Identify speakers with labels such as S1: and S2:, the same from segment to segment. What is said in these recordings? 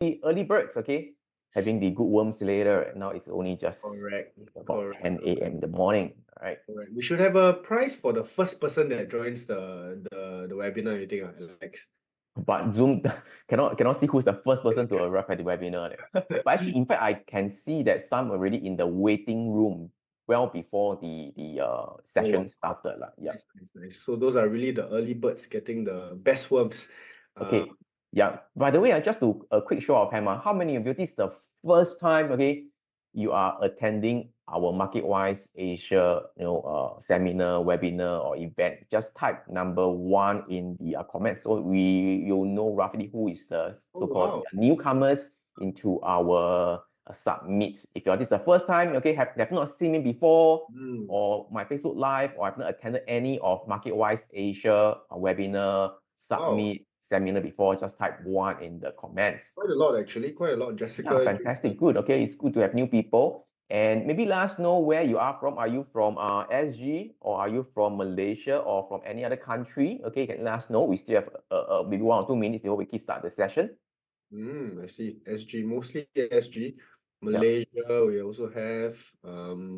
S1: early birds, okay, having the good worms later. Now it's only just
S2: Correct.
S1: about
S2: Correct.
S1: 10 a.m. in the morning, right?
S2: Correct. We should have a prize for the first person that joins the webinar, you think, Alex?
S1: But Zoom cannot see who's the first person to arrive at the webinar. But actually, in fact, I can see that some already in the waiting room well before the session started. Yeah.
S2: Nice, nice, nice. So those are really the early birds getting the best worms.
S1: Okay. Yeah. By the way, just to a quick show of hand, how many of you, this is the first time, okay, you are attending our MarketWise Asia, seminar, webinar, or event? Just type number 1 in the comments, so you'll know roughly who is the so-called
S2: wow.
S1: newcomers into our summit. If this is the first time, okay, have not seen me before, or my Facebook Live, or I've not attended any of MarketWise Asia webinar, summit, seminar before, just type 1 in the comments.
S2: Quite a lot, actually. Quite a lot, Jessica.
S1: Yeah, fantastic. Good. Okay, it's good to have new people. And maybe let us know where you are from. Are you from SG, or are you from Malaysia, or from any other country? Okay, you can let us know. We still have maybe 1 or 2 minutes before we can start the session.
S2: I see. SG, mostly SG. Malaysia, we also have.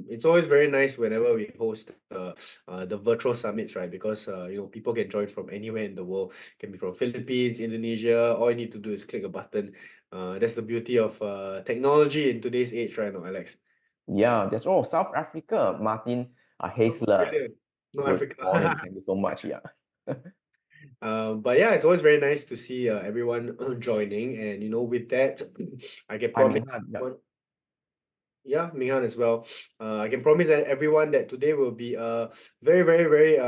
S2: It's always very nice whenever we host the virtual summits, right? Because people can join from anywhere in the world. Can be from Philippines, Indonesia. All you need to do is click a button. That's the beauty of technology in today's age, right now, Alex.
S1: Yeah, that's all. South Africa, Martin Haisler.
S2: Australia, not
S1: Good
S2: Africa.
S1: morning. Thank you so much. Yeah.
S2: But yeah, it's always very nice to see everyone joining, and with that, I can
S1: Hi,
S2: promise
S1: Minhan. Yeah.
S2: everyone. Yeah, Minghan as well. I can promise everyone that today will be a very, very, very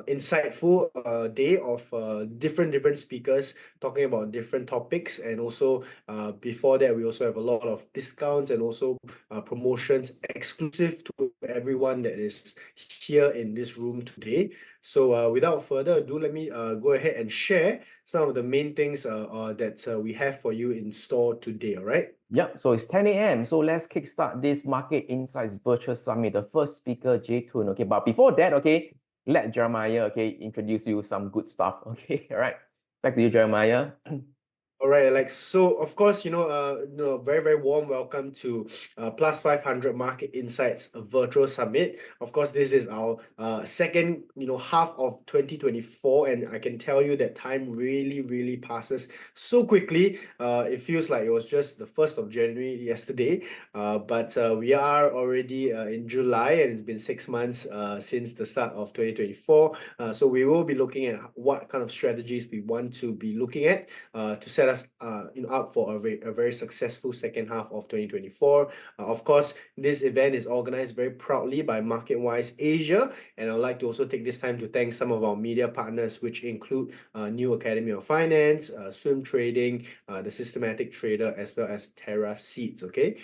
S2: insightful day of different speakers talking about different topics, and also before that we also have a lot of discounts and also promotions exclusive to everyone that is here in this room today. So without further ado, let me go ahead and share some of the main things that we have for you in store today. All right.
S1: Yep, so it's 10 a.m. So let's kickstart this Market Insights Virtual Summit. The first speaker, Jay Tun. Okay, but before that, okay, let Jeremiah, okay, introduce you some good stuff. Okay, all right. Back to you, Jeremiah.
S2: All right, Alex. So, of course, very, very warm welcome to Plus 500 Market Insights Virtual Summit. Of course, this is our second, half of 2024, and I can tell you that time really, really passes so quickly. It feels like it was just the 1st of January yesterday, but we are already in July, and it's been 6 months since the start of 2024. So we will be looking at what kind of strategies we want to be looking at to set us up for a very successful second half of 2024. Of course, this event is organized very proudly by MarketWise Asia, and I'd like to also take this time to thank some of our media partners, which include New Academy of Finance, Swim Trading, the Systematic Trader, as well as Terra Seeds. Okay,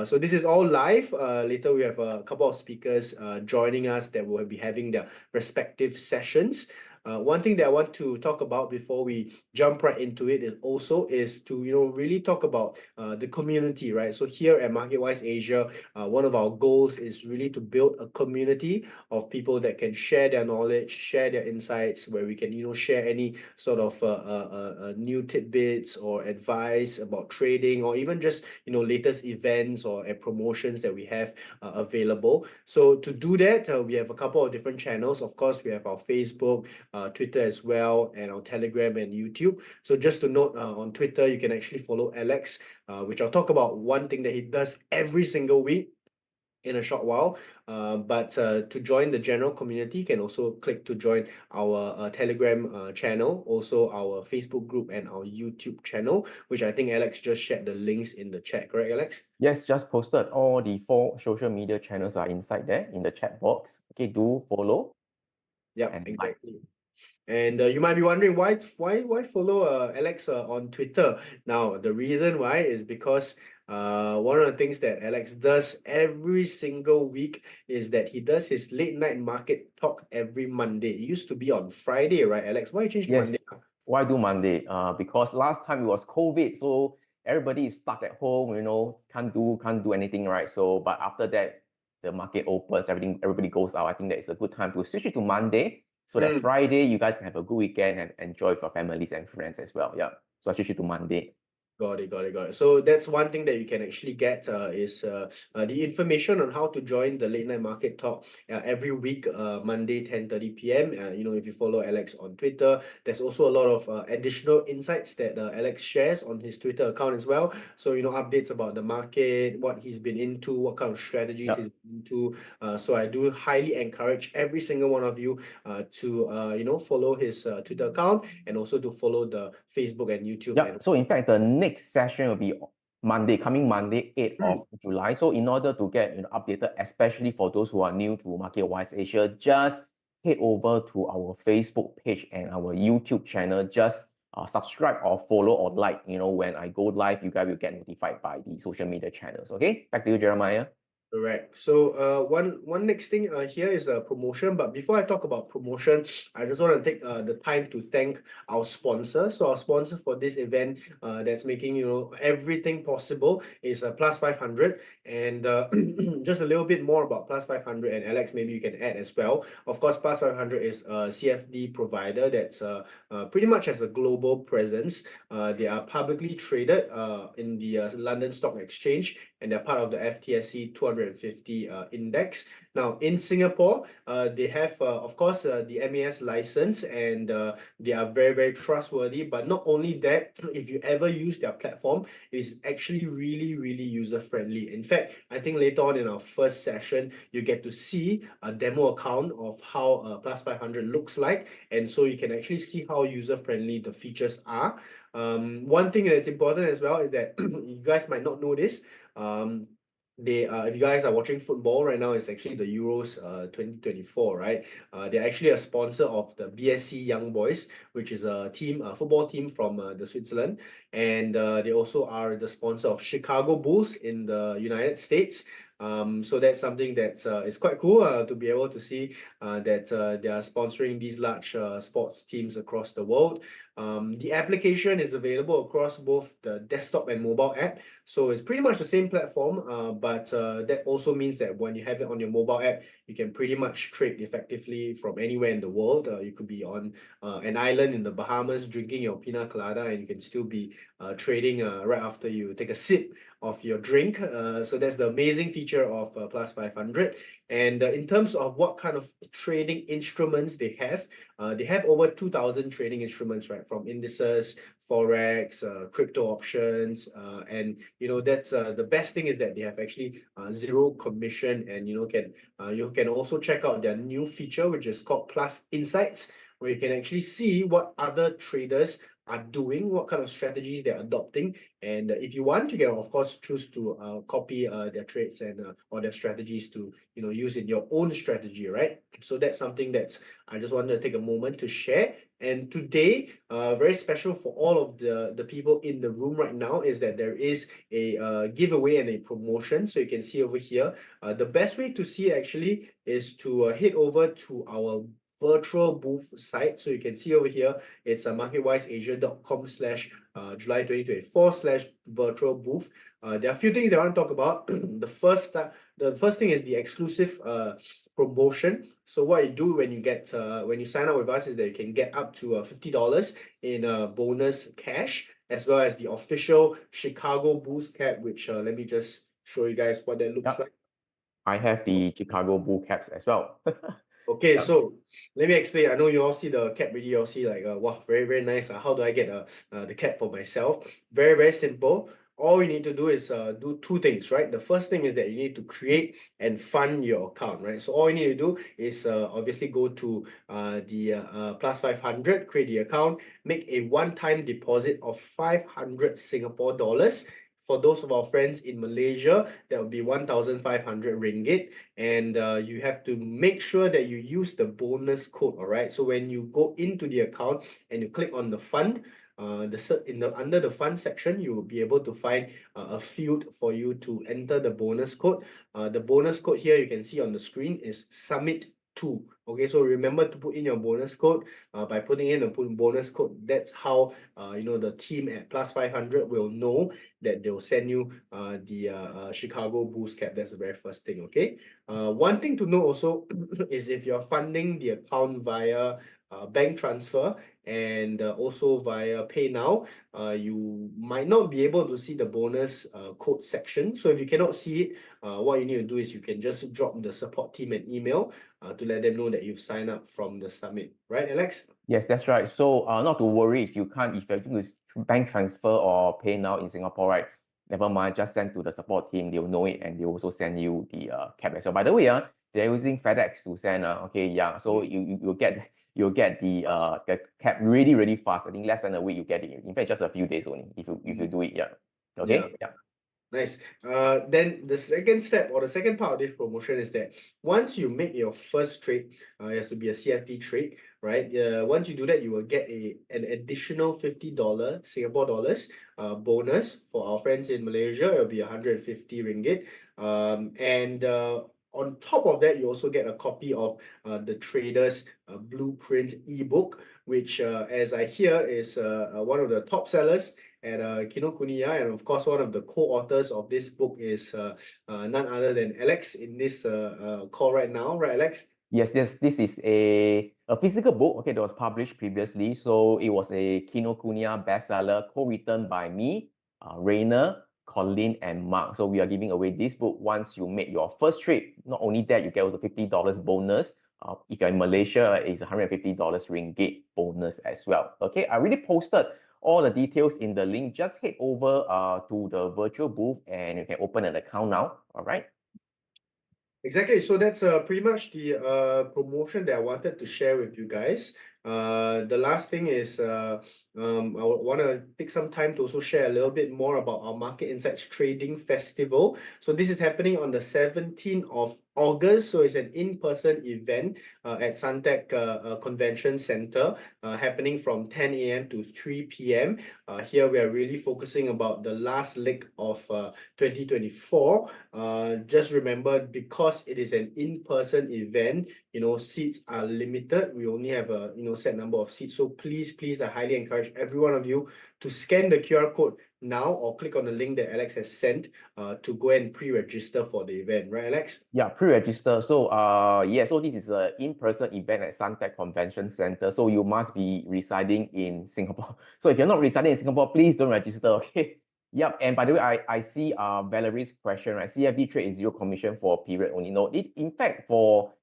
S2: so this is all live. Later we have a couple of speakers joining us that will be having their respective sessions. One thing that I want to talk about before we jump right into it is to really talk about the community, right? So here at MarketWise Asia, one of our goals is really to build a community of people that can share their knowledge, share their insights, where we can share any sort of new tidbits or advice about trading, or even just latest events or promotions that we have available. So to do that, we have a couple of different channels. Of course, we have our Facebook, Twitter as well, and on Telegram and YouTube. So just to note, on Twitter, you can actually follow Alex, which I'll talk about one thing that he does every single week in a short while. But to join the general community, you can also click to join our Telegram channel, also our Facebook group and our YouTube channel, which I think Alex just shared the links in the chat, correct, Alex?
S1: Yes, just posted. All the 4 social media channels are inside there in the chat box. Okay, do follow.
S2: Yeah,
S1: and
S2: exactly. Like. And you might be wondering why follow Alex on Twitter. Now, the reason why is because one of the things that Alex does every single week is that he does his late night market talk every Monday. It used to be on Friday, right, Alex? Why you changed to Monday?
S1: Yes. Why do Monday? Because last time it was COVID, so everybody is stuck at home, can't do anything, right? So, but after that, the market opens, everybody goes out. I think that is a good time to switch it to Monday, so that Friday you guys can have a good weekend and enjoy with your families and friends as well. Yeah. So I switch it to Monday.
S2: Got it, got it, got it. So that's one thing that you can actually get is the information on how to join the late night market talk every week, Monday 10:30 p.m. If you follow Alex on Twitter, there's also a lot of additional insights that Alex shares on his Twitter account as well. So updates about the market, what he's been into, what kind of strategies he's been into. So I do highly encourage every single one of you to follow his Twitter account and also to follow the Facebook and YouTube.
S1: Yeah. So in fact, the next session will be coming Monday, 8th of July. So in order to get updated, especially for those who are new to MarketWise Asia, just head over to our Facebook page and our YouTube channel. Just subscribe or follow or like. When I go live, you guys will get notified by the social media channels. Okay, back to you, Jeremiah.
S2: Correct. So one next thing here is a promotion. But before I talk about promotion, I just want to take the time to thank our sponsor. So our sponsor for this event that's making everything possible is Plus 500. And just a little bit more about Plus 500, and Alex, maybe you can add as well. Of course, Plus 500 is a CFD provider that's pretty much has a global presence. They are publicly traded in the London Stock Exchange, and they're part of the FTSE 250 index. Now, in Singapore, they have, of course, the MAS license, and they are very, very trustworthy. But not only that, if you ever use their platform, it is actually really, really user-friendly. In fact, I think later on in our first session, you get to see a demo account of how Plus 500 looks like. And so you can actually see how user-friendly the features are. One thing that's important as well is that you guys might not know this. If you guys are watching football right now, it's actually the Euros 2024, right? They're actually a sponsor of the BSC Young Boys, which is a football team from the Switzerland, and they also are the sponsor of Chicago Bulls in the United States. So that's something that is quite cool to be able to see that they are sponsoring these large sports teams across the world. The application is available across both the desktop and mobile app. So it's pretty much the same platform, but that also means that when you have it on your mobile app, you can pretty much trade effectively from anywhere in the world. You could be on an island in the Bahamas drinking your pina colada, and you can still be trading right after you take a sip of your drink. So that's the amazing feature of Plus 500. And in terms of what kind of trading instruments they have over 2,000 trading instruments, right? From indices, forex, crypto options, and that's the best thing is that they have actually zero commission, and you can also check out their new feature, which is called Plus Insights, where you can actually see what other traders are doing, what kind of strategies they're adopting. And if you want, you can of course choose to copy their trades and or their strategies to use in your own strategy, right? So that's something that I just wanted to take a moment to share. And today, very special for all of the people in the room right now is that there is a giveaway and a promotion. So you can see over here, the best way to see actually is to head over to our virtual booth site. So you can see over here, it's marketwiseasia.com/July 2024/virtual booth. There are a few things I want to talk about. The first thing is the exclusive promotion. So what you do when you sign up with us is that you can get up to $50 in bonus cash, as well as the official Chicago Bulls cap, which let me just show you guys what that looks like.
S1: I have the Chicago Bull caps as well.
S2: Okay,
S1: Yeah.
S2: so let me explain. I know you all see the cap already. You all see like, wow, very, very nice. How do I get the cap for myself? Very, very simple. All you need to do is do two things, right? The first thing is that you need to create and fund your account, right? So all you need to do is obviously go to the Plus 500, create the account, make a one-time deposit of 500 Singapore dollars. For those of our friends in Malaysia, that will be 1,500 ringgit. And you have to make sure that you use the bonus code, all right? So when you go into the account and you click on the fund, under the fund section, you will be able to find a field for you to enter the bonus code. The bonus code here you can see on the screen is Summit2. Okay, so remember to put in your bonus code. By putting in a bonus code, that's how the team at Plus 500 will know that they'll send you the Chicago Bulls cap. That's the very first thing. Okay. One thing to know also is if you're funding the account via bank transfer and also via PayNow. You might not be able to see the bonus code section. So if you cannot see it, what you need to do is you can just drop the support team an email to let them know that you've signed up from the summit. Right, Alex?
S1: Yes, that's right. So not to worry if you're doing bank transfer or pay now in Singapore, right? Never mind, just send to the support team. They'll know it and they also send you the cap as well. By the way, they're using FedEx to send. Okay, yeah. So you'll get the cap really, really fast. I think less than a week you get it. In fact, just a few days only if you do it. Yeah. Okay. Yeah.
S2: Nice. Then the second step or the second part of this promotion is that once you make your first trade, it has to be a CFD trade, right? Once you do that, you will get an additional $50 Singapore dollars bonus. For our friends in Malaysia, it'll be 150 ringgit. And on top of that, you also get a copy of the Trader's Blueprint ebook, which, as I hear, is one of the top sellers at Kinokuniya, and of course one of the co-authors of this book is none other than Alex in this call right now, right, Alex?
S1: Yes, this is a physical book, okay, that was published previously. So it was a Kinokuniya bestseller, co-written by me, Rainer, Colin, and Mark. So we are giving away this book once you make your first trade. Not only that, you get also $50 bonus. If you're in Malaysia, it's $150 ringgit bonus as well. Okay, I already posted all the details in the link. Just head over to the virtual booth and you can open an account now. All right.
S2: Exactly. So that's pretty much the promotion that I wanted to share with you guys. The last thing is I want to take some time to also share a little bit more about our Market Insights Trading Festival. So this is happening on the 17th of August. So it's an in-person event at Suntec Convention Center, happening from 10 a.m. to 3 p.m. Here we are really focusing about the last leg of 2024. Just remember, because it is an in-person event, seats are limited. We only have a set number of seats. So please, I highly encourage every one of you to scan the QR code now or click on the link that Alex has sent to go and pre-register for the event, right, Alex?
S1: Yeah, pre-register. So so this is an in-person event at Suntec Convention Center. So you must be residing in Singapore. So if you're not residing in Singapore, please don't register, okay? Yep. And by the way, I see Valerie's question, right? CFD trade is zero commission for a period only. No, in fact, for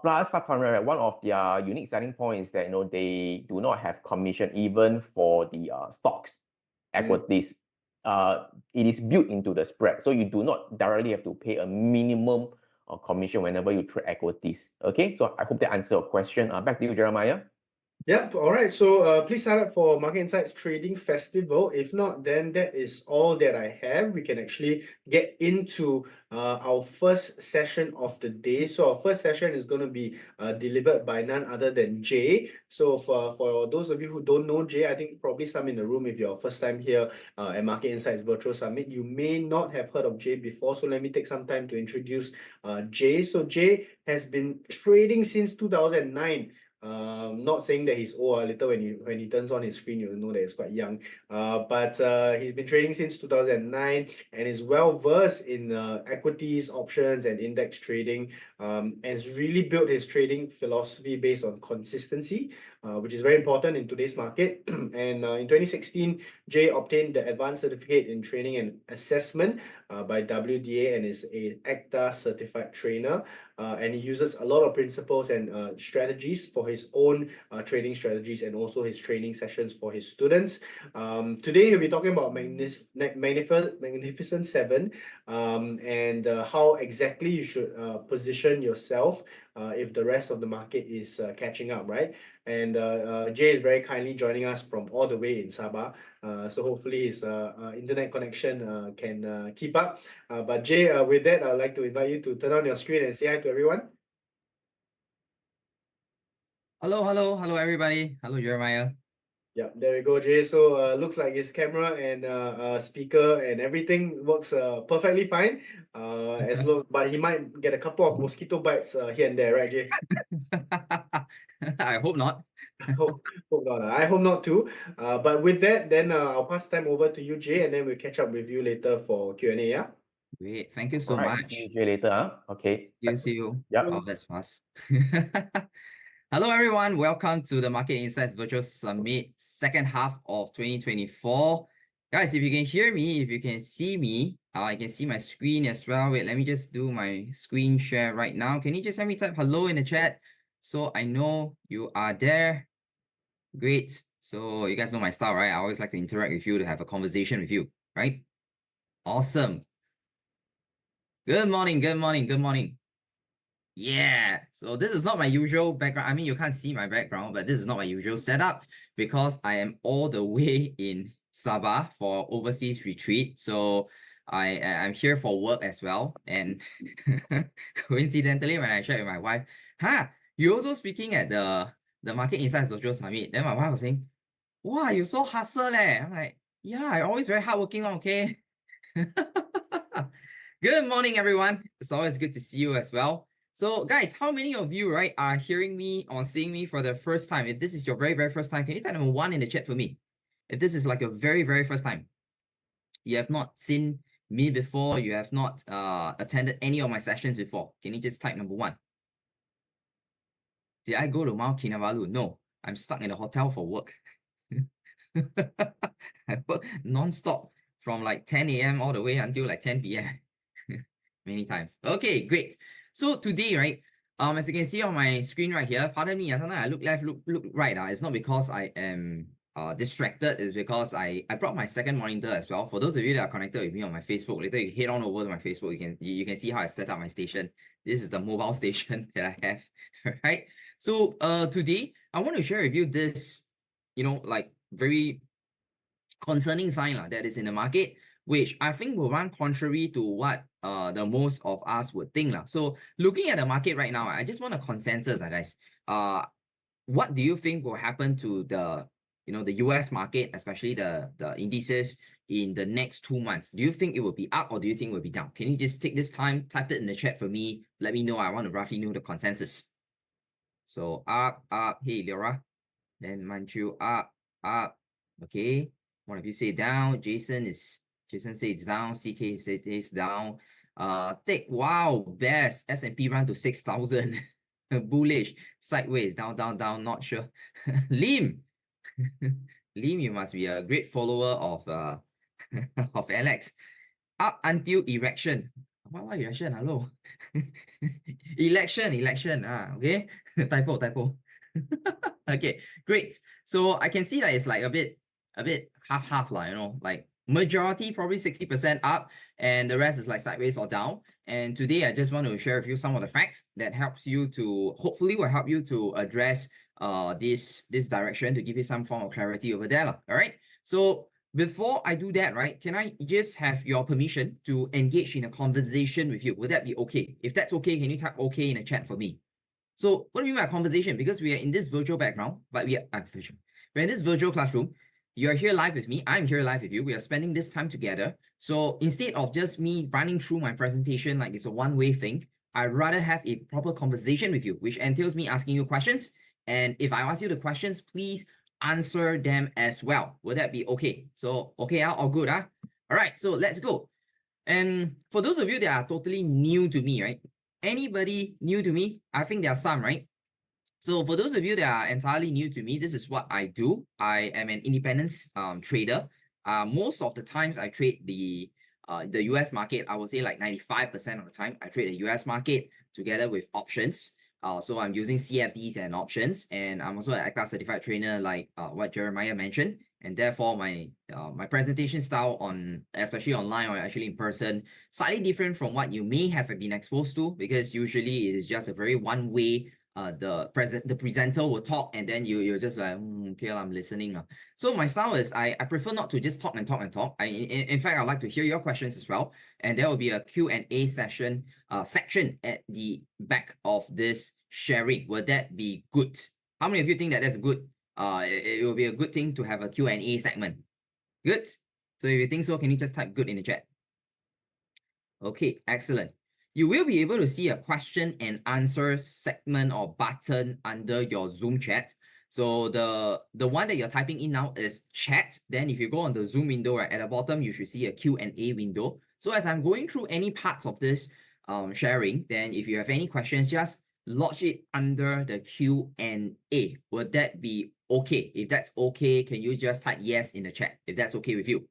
S1: plus 500, right, one of their unique selling points is that they do not have commission even for the stocks, equities. It is built into the spread, so you do not directly have to pay a minimum commission whenever you trade equities. Okay, so I hope that answered your question. Back to you, Jeremiah.
S2: Yep. All right. So please sign up for Market Insights Trading Festival. If not, then that is all that I have. We can actually get into our first session of the day. So our first session is going to be delivered by none other than Jay. So for those of you who don't know Jay, I think probably some in the room, if you're first time here at Market Insights Virtual Summit, you may not have heard of Jay before. So let me take some time to introduce Jay. So Jay has been trading since 2009. Not saying that he's old. Later when he turns on his screen, you'll know that he's quite young. But he's been trading since 2009 and is well versed in equities, options, and index trading. And has really built his trading philosophy based on consistency, which is very important in today's market. And in 2016, Jay obtained the Advanced Certificate in Training and Assessment by WDA and is an ACTA certified trainer. And he uses a lot of principles and strategies for his own trading strategies and also his training sessions for his students. Today, he'll be talking about Magnificent Seven and how exactly you should position yourself if the rest of the market is catching up, right? And Jay is very kindly joining us from all the way in Sabah. So hopefully his internet connection can keep up. But Jay, with that, I'd like to invite you to turn on your screen and say hi to everyone.
S3: Hello, everybody. Hello, Jeremiah.
S2: Yeah, there we go, Jay. So looks like his camera and speaker and everything works perfectly fine. But he might get a couple of mosquito bites here and there, right, Jay?
S3: I hope not.
S2: hope not. I hope not too. But with that, then I'll pass time over to you, Jay, and then we'll catch up with you later for Q&A, yeah?
S3: Great. Thank you so
S1: All right,
S3: much.
S1: see you, Jay, later. Okay.
S3: See you.
S1: Yep.
S3: Oh, that's fast. Hello, everyone. Welcome to the Market Insights Virtual Summit, second half of 2024. Guys, if you can hear me, if you can see me, I can see my screen as well. Wait, let me just do my screen share right now. Can you just let me type hello in the chat so I know you are there? Great. So you guys know my style, right? I always like to interact with you, to have a conversation with you, right? Awesome. Good morning, good morning, good morning. Yeah, so this is not my usual background. I mean, you can't see my background, but this is not my usual setup because I am all the way in Sabah for overseas retreat. So I'm here for work as well. And coincidentally, when I shared with my wife, you're also speaking at the Market Insights Virtual Summit. Then my wife was saying, wow, you so hustle leh. I'm like, yeah, I always very hardworking, okay? Good morning, everyone. It's always good to see you as well. So, guys, how many of you, right, are hearing me or seeing me for the first time? If this is your very, very first time, can you type number 1 in the chat for me? If this is like your very, very first time, you have not seen me before, you have not attended any of my sessions before, can you just type number 1? Did I go to Mount Kinabalu? No, I'm stuck in a hotel for work. I work non-stop from like 10 a.m. all the way until like 10 p.m. many times. Okay, great. So today, right, as you can see on my screen right here, pardon me, sometimes I look left, look right. It's not because I am distracted, it's because I brought my second monitor as well. For those of you that are connected with me on my Facebook, later you head on over to my Facebook, you can see how I set up my station. This is the mobile station that I have, right? So today I want to share with you this, like very concerning sign that is in the market, which I think will run contrary to what the most of us would think. So looking at the market right now, I just want a consensus, guys. What do you think will happen to the US market, especially the indices in the next 2 months? Do you think it will be up or do you think it will be down? Can you just take this time, type it in the chat for me? Let me know. I want to roughly know the consensus. So up, hey, Laura. Then Manchu up. Okay. One of you say down. Jason say it's down. CK say it's down. Wow, best. S&P run to 6,000. Bullish. Sideways. Down. Not sure. Lim. Lim, you must be a great follower of of Alex. Up until erection. What erection? Hello. Election. Okay. Typo. Okay, great. So I can see that it's like a bit half, like majority probably 60% up and the rest is like sideways or down. And today I just want to share with you some of the facts that hopefully will help you to address this direction, to give you some form of clarity over there. All right. So before I do that, right, can I just have your permission to engage in a conversation with you? Would that be okay? If that's okay, can you type okay in the chat for me? So what do you mean by conversation? Because we are in this virtual background, but we're in this virtual classroom. You are here live with me. I'm here live with you. We are spending this time together. So instead of just me running through my presentation like it's a one-way thing, I'd rather have a proper conversation with you, which entails me asking you questions. And if I ask you the questions, please answer them as well. Would that be okay? So, okay, all good, All right, so let's go. And for those of you that are totally new to me, right? Anybody new to me? I think there are some, right? So for those of you that are entirely new to me, this is what I do. I am an independent trader. Most of the times I trade the US market. I would say like 95% of the time I trade the US market together with options. So I'm using CFDs and options, and I'm also an ACTA certified trainer, like what Jeremiah mentioned. And therefore, my presentation style especially online or actually in person, slightly different from what you may have been exposed to, because usually it is just a very one way. The presenter will talk and then you're just like, okay, I'm listening. So my style is I prefer not to just talk and talk. In fact, I like to hear your questions as well. And there will be a Q&A section section at the back of this sharing. Would that be good? How many of you think that that's good? It will be a good thing to have a Q&A segment. Good. So if you think so, can you just type good in the chat? Okay, excellent. You will be able to see a question and answer segment or button under your Zoom chat. So the one that you're typing in now is chat. Then if you go on the Zoom window, right, at the bottom, you should see a Q&A window. So as I'm going through any parts of this sharing, then if you have any questions, just lodge it under the Q&A. Would that be okay? If that's okay, can you just type yes in the chat if that's okay with you?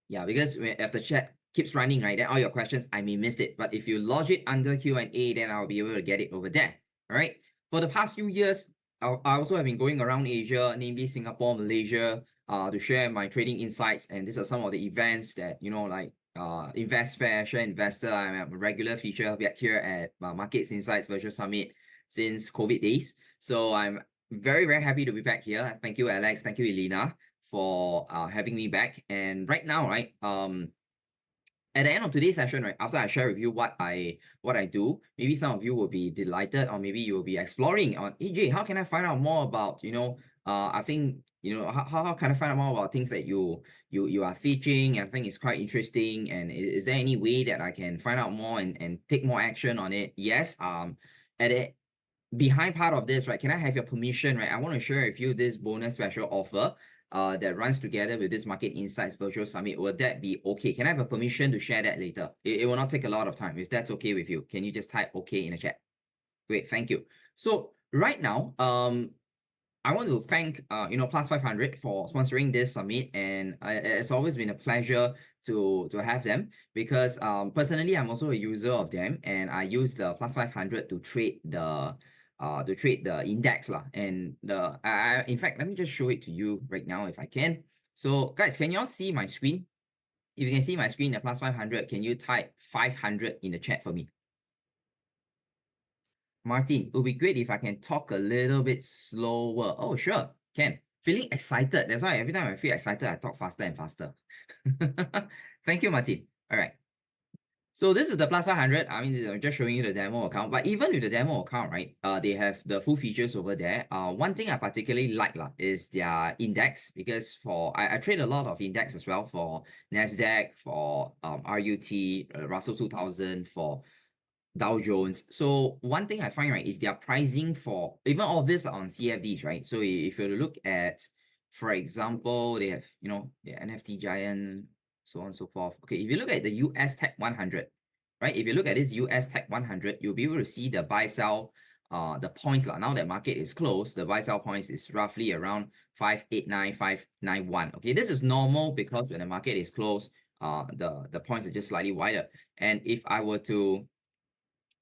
S3: Yeah, because if the chat keeps running, right, then all your questions, I may miss it. But if you lodge it under Q&A, then I'll be able to get it over there. All right. For the past few years, I also have been going around Asia, namely Singapore, Malaysia, to share my trading insights. And these are some of the events that, like Invest Fair, Share Investor. I'm a regular feature back here at Markets Insights Virtual Summit since COVID days. So I'm very, very happy to be back here. Thank you, Alex. Thank you, Elena, for having me back. And right now, right, at the end of today's session, right, after I share with you what I do, maybe some of you will be delighted, or maybe you will be exploring on EJ, how can I find out more about, I think, how can I find out more about things that you are teaching? I think it's quite interesting. And is there any way that I can find out more and take more action on it? Yes. Behind part of this, right, can I have your permission, right? I want to share with you this bonus special offer that runs together with this Market Insights Virtual Summit. Would that be okay? Can I have a permission to share that later? It will not take a lot of time. If that's okay with you, can you just type okay in the chat? Great, thank you. So right now, I want to thank Plus 500 for sponsoring this summit, and it's always been a pleasure to have them, because personally I'm also a user of them, and I use the Plus 500 to trade the index lah. And in fact, let me just show it to you right now if I can. So guys, can you all see my screen? If you can see my screen, the Plus 500, can you type 500 in the chat for me? Martin, it would be great if I can talk a little bit slower. Oh, sure, can. Feeling excited. That's why every time I feel excited, I talk faster and faster. Thank you, Martin. All right. So this is the Plus 500. I mean, I'm just showing you the demo account. But even with the demo account, right, they have the full features over there. One thing I particularly like is their index, because I trade a lot of index as well, for NASDAQ, for RUT, Russell 2000, for Dow Jones. So one thing I find, right, is their pricing for even all this on CFDs, right? So if you look at, for example, they have, the NFT giant, so on and so forth. Okay, if you look at the US Tech 100, right? If you look at this US Tech 100, you'll be able to see the buy sell, the points. Now that market is closed, the buy sell points is roughly around 589, 591. Okay, this is normal because when the market is closed, the points are just slightly wider. And if I were to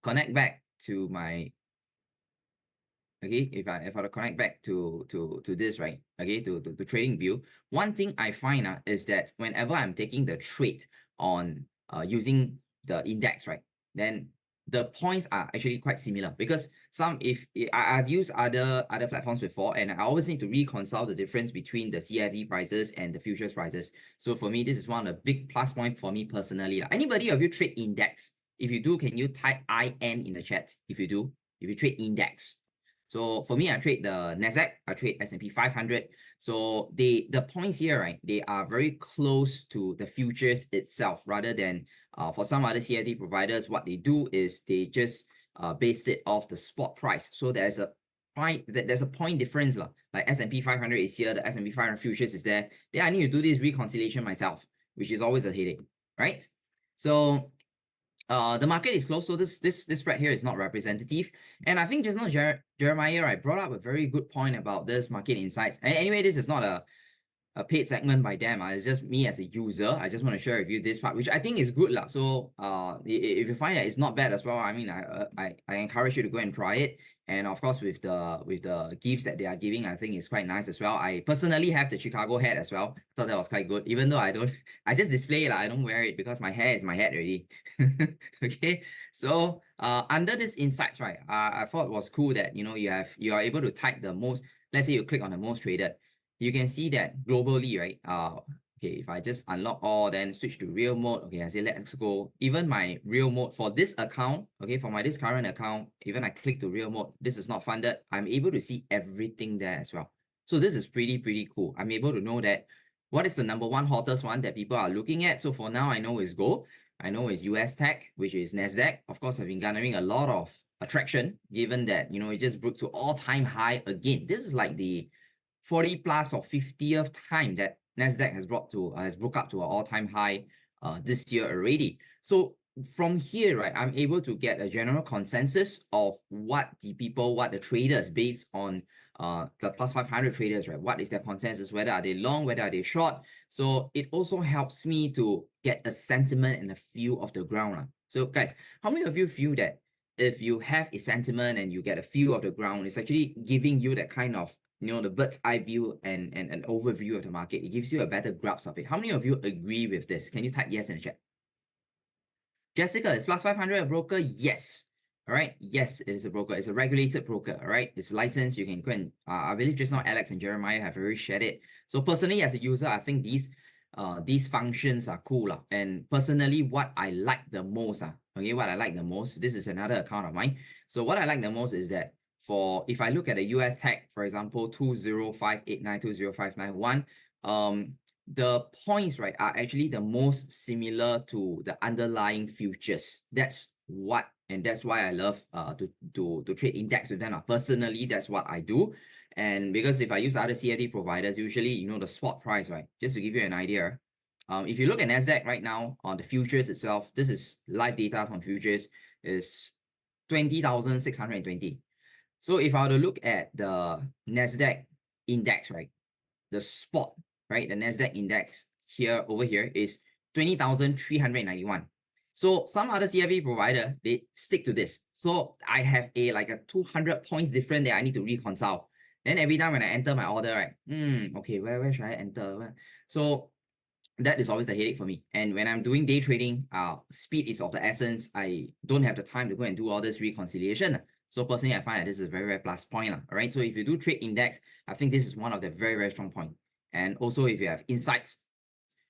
S3: connect back to my, okay, if I were to connect back to this, right, okay, to trading view, one thing I find is that whenever I'm taking the trade on using the index, right, then the points are actually quite similar, because I've used other platforms before, and I always need to reconcile the difference between the CFD prices and the futures prices. So for me, this is one of the big plus points for me personally. Anybody of you trade index? If you do, can you type IN in the chat? If you do, if you trade index. So for me, I trade the NASDAQ, I trade S&P 500. So the points here, right, they are very close to the futures itself, rather than for some other CFD providers, what they do is they just base it off the spot price. So there's a point difference. Like S&P 500 is here, the S&P 500 futures is there. Then I need to do this reconciliation myself, which is always a headache, right? So the market is closed, so this spread here is not representative. And I think just now Jeremiah, right, brought up a very good point about this Market Insights. And anyway, this is not a paid segment by them. It's just me as a user. I just want to share with you this part, which I think is good lah. So if you find that it's not bad as well, I mean, I encourage you to go and try it. And of course, with the gifts that they are giving, I think it's quite nice as well. I personally have the Chicago hat as well. I thought that was quite good, even though I just display it. I don't wear it because my hair is my hat already. Okay, so under this insights, right, I thought it was cool that you are able to type the most. Let's say you click on the most traded, you can see that globally, right? Okay, if I just unlock all, then switch to real mode. Okay, I say let's go. Even my real mode for this account, okay, for this current account, even I click to real mode, this is not funded. I'm able to see everything there as well. So this is pretty cool. I'm able to know that what is the number one hottest one that people are looking at. So for now, I know it's gold. I know it's US Tech, which is NASDAQ. Of course, I've been garnering a lot of attraction, given that, it just broke to all-time high again. This is like the 40 plus or 50th time that NASDAQ has broke up to an all-time high this year already. So from here, right, I'm able to get a general consensus of what the traders based on the plus 500 traders, right? What is their consensus? Whether are they long, whether are they short? So it also helps me to get a sentiment and a feel of the ground. So guys, how many of you feel that if you have a sentiment and you get a feel of the ground, it's actually giving you that kind of, the bird's eye view and an overview of the market. It gives you a better grasp of it. How many of you agree with this? Can you type yes in the chat? Jessica, is plus 500 a broker? Yes. All right. Yes, it is a broker. It's a regulated broker. All right. It's licensed. You can go and, I believe just now Alex and Jeremiah have already shared it. So personally, as a user, I think these functions are cool. And personally, what I like the most, what I like the most, this is another account of mine. So what I like the most is that if I look at the US tag, for example, 20589, 20591, the points, right, are actually the most similar to the underlying futures. That's why I love to trade index with them. Personally, that's what I do. And because if I use other CFD providers, usually, the spot price, right? Just to give you an idea, if you look at NASDAQ right now on the futures itself, this is live data from futures, is 20,620. So if I were to look at the NASDAQ index, right, the spot, right, the NASDAQ index over here is 20,391. So some other CFD provider, they stick to this. So I have a 200 points different that I need to reconcile. Then every time when I enter my order, right, okay, where should I enter? So that is always the headache for me. And when I'm doing day trading, speed is of the essence. I don't have the time to go and do all this reconciliation. So personally, I find that this is a very, very plus point. All right. So if you do trade index, I think this is one of the very, very strong point. And also if you have insights,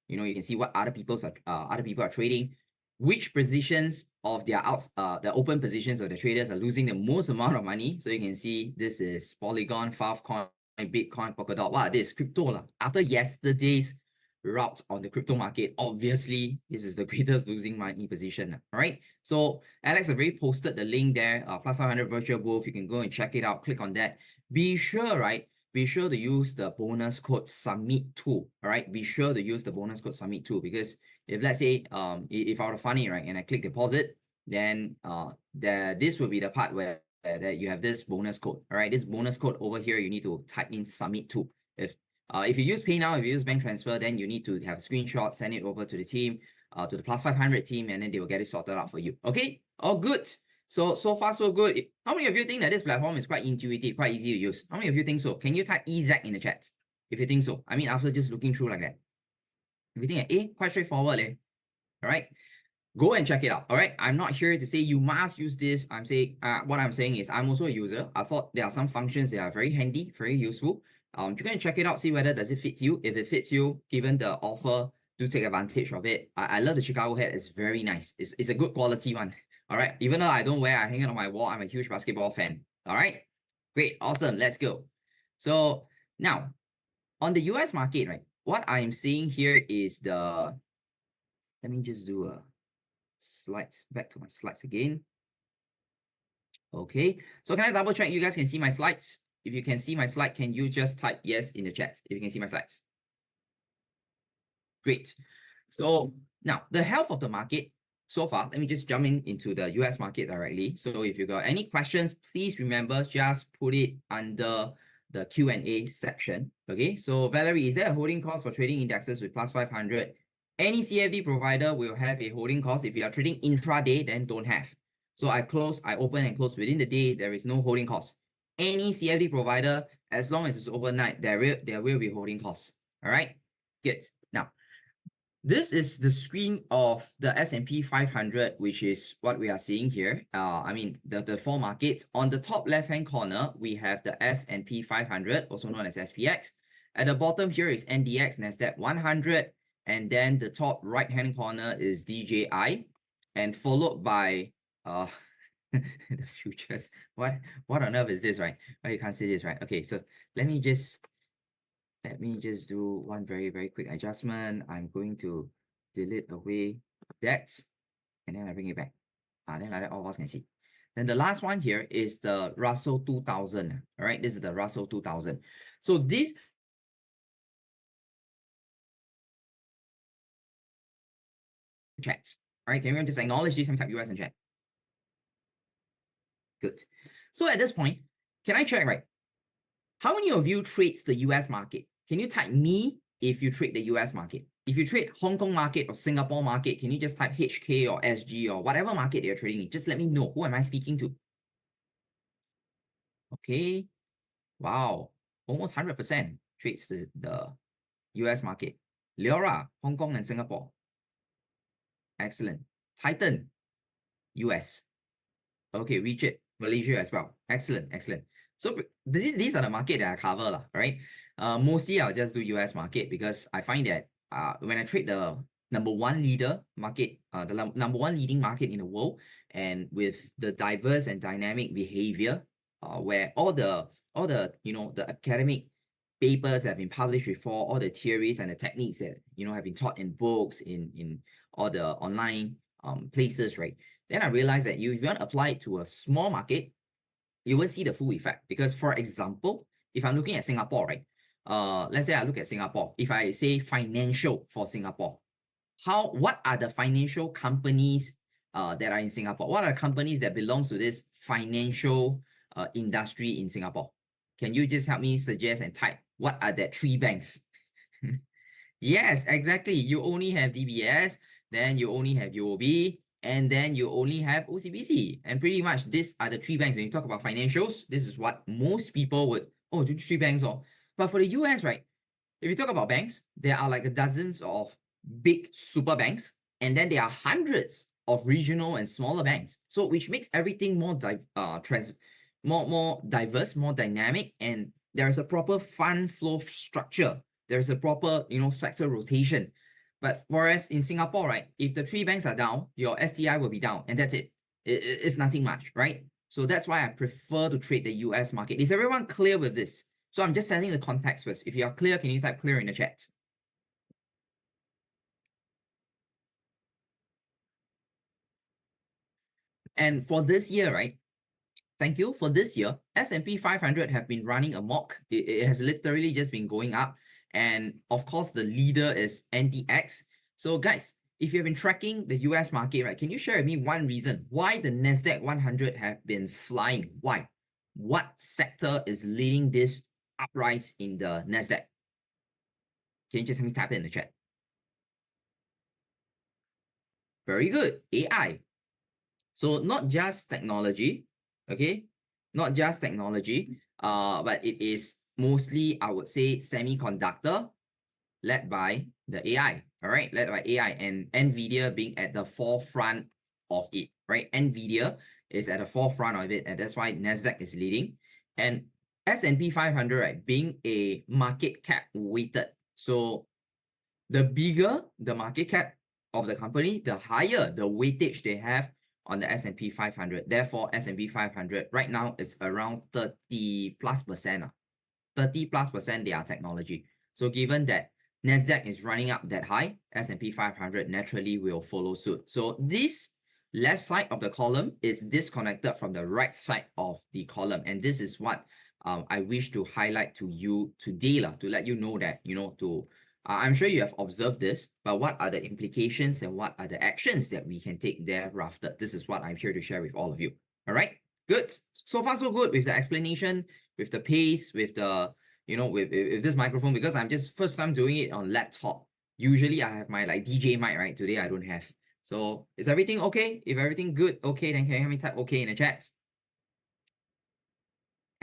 S3: you can see what other people are trading, which positions of the open positions of the traders are losing the most amount of money. So you can see this is Polygon, Filecoin, Bitcoin, Polkadot. What are this? Crypto. After yesterday's route on the crypto market, obviously this is the greatest losing money position. All right. So Alex already posted the link there, plus 500 virtual booth. You can go and check it out. Click on that. Be sure to use the bonus code SUMMIT2. All right. Be sure to use the bonus code SUMMIT2, because if let's say if I were to fund it, right, and I click deposit, then this will be the part where that you have this bonus code. All right. This bonus code over here, you need to type in SUMMIT2. If you use PayNow, if you use bank transfer, then you need to have a screenshot, send it over to the team, to the plus 500 team, and then they will get it sorted out for you. Okay, all good. So far so good. How many of you think that this platform is quite intuitive, quite easy to use? How many of you think so? Can you type EZAC in the chat if you think so? I mean, after just looking through like that. If you think, quite straightforward, all right, go and check it out. All right, I'm not here to say you must use this. I'm saying, what I'm saying is I'm also a user. I thought there are some functions that are very handy, very useful. You can check it out, see whether does it fit you. If it fits you, given the offer, do take advantage of it. I love the Chicago hat. It's very nice. It's a good quality one. All right. Even though I don't wear, I hang it on my wall. I'm a huge basketball fan. All right. Great. Awesome. Let's go. So now on the US market, right, what I'm seeing here is let me just do a slides, back to my slides again. Okay. So can I double check you guys can see my slides? If you can see my slide, can you just type yes in the chat if you can see my slides? Great. So now the health of the market so far, let me just jump into the US market directly. So if you got any questions, please remember, just put it under the Q&A section. Okay. So Valerie, is there a holding cost for trading indexes with plus 500? Any CFD provider will have a holding cost. If you are trading intraday, then don't have. So I open and close within the day. There is no holding cost. Any CFD provider, as long as it's overnight, there will be holding costs. All right. Good. Now, this is the screen of the S&P 500, which is what we are seeing here. I mean, the four markets. On the top left-hand corner, we have the S&P 500, also known as SPX. At the bottom here is NDX, NASDAQ 100. And then the top right-hand corner is DJI. And followed by the futures. What on earth is this, right? Oh, you can't see this, right? Okay, so let me just do one very, very quick adjustment. I'm going to delete away that, and then I bring it back. Then like that, all of us can see. Then the last one here is the Russell 2000. All right, this is the Russell 2000. So this chats. All right, can everyone just acknowledge this and type US in chat? Good. So at this point, can I check, right? How many of you trades the US market? Can you type me if you trade the US market? If you trade Hong Kong market or Singapore market, can you just type HK or SG or whatever market you're trading in? Just let me know. Who am I speaking to? Okay. Wow. Almost 100% trades the US market. Leora, Hong Kong and Singapore. Excellent. Titan, US. Okay, Richard, Malaysia as well. Excellent, excellent. So these are the market that I cover, right? Mostly I'll just do US market because I find that when I trade the number one leader market, the number one leading market in the world, and with the diverse and dynamic behavior, where all the the academic papers that have been published before, all the theories and the techniques that have been taught in books, in all the online places, right? Then I realized that if you want to apply it to a small market, you won't see the full effect. Because, for example, if I'm looking at Singapore, right? Let's say I look at Singapore. If I say financial for Singapore, what are the financial companies that are in Singapore? What are companies that belongs to this financial industry in Singapore? Can you just help me suggest and type what are the 3 banks? Yes, exactly. You only have DBS, then you only have UOB, and then you only have OCBC. And pretty much these are the 3 banks. When you talk about financials, this is what most people would, oh, 3 banks. But for the US, right, if you talk about banks, there are like dozens of big super banks, and then there are hundreds of regional and smaller banks. So which makes everything more diverse, more dynamic, and there is a proper fund flow structure. There's a proper, sector rotation. But whereas in Singapore, right, if the 3 banks are down, your STI will be down, and that's it. It's nothing much, right? So that's why I prefer to trade the US market. Is everyone clear with this? So I'm just setting the context first. If you are clear, can you type clear in the chat? And for this year, right? Thank you. For this year, S&P 500 have been running amok. It has literally just been going up. And of course, the leader is NDX. So guys, if you've been tracking the US market, right, can you share with me one reason why the NASDAQ 100 have been flying? Why? What sector is leading this uprise in the NASDAQ? Can you just let me type it in the chat? Very good. AI. So not just technology, okay? Not just technology, but it is mostly, I would say, semiconductor led by the AI, all right? Led by AI and NVIDIA being at the forefront of it, right? NVIDIA is at the forefront of it, and that's why NASDAQ is leading. And S&P 500, right, being a market cap weighted. So the bigger the market cap of the company, the higher the weightage they have on the S&P 500. Therefore, S&P 500 right now is around 30+%. 30+% they are technology. So given that NASDAQ is running up that high, S&P 500 naturally will follow suit. So this left side of the column is disconnected from the right side of the column. And this is what I wish to highlight to you today, to let you know that, I'm sure you have observed this, but what are the implications and what are the actions that we can take thereafter? This is what I'm here to share with all of you. All right, good. So far, so good with the explanation, with the pace, with the, with this microphone, because I'm just first time doing it on laptop. Usually I have my DJ mic, right? Today I don't have. So is everything okay? If everything good, okay, then can you help me type okay in the chat?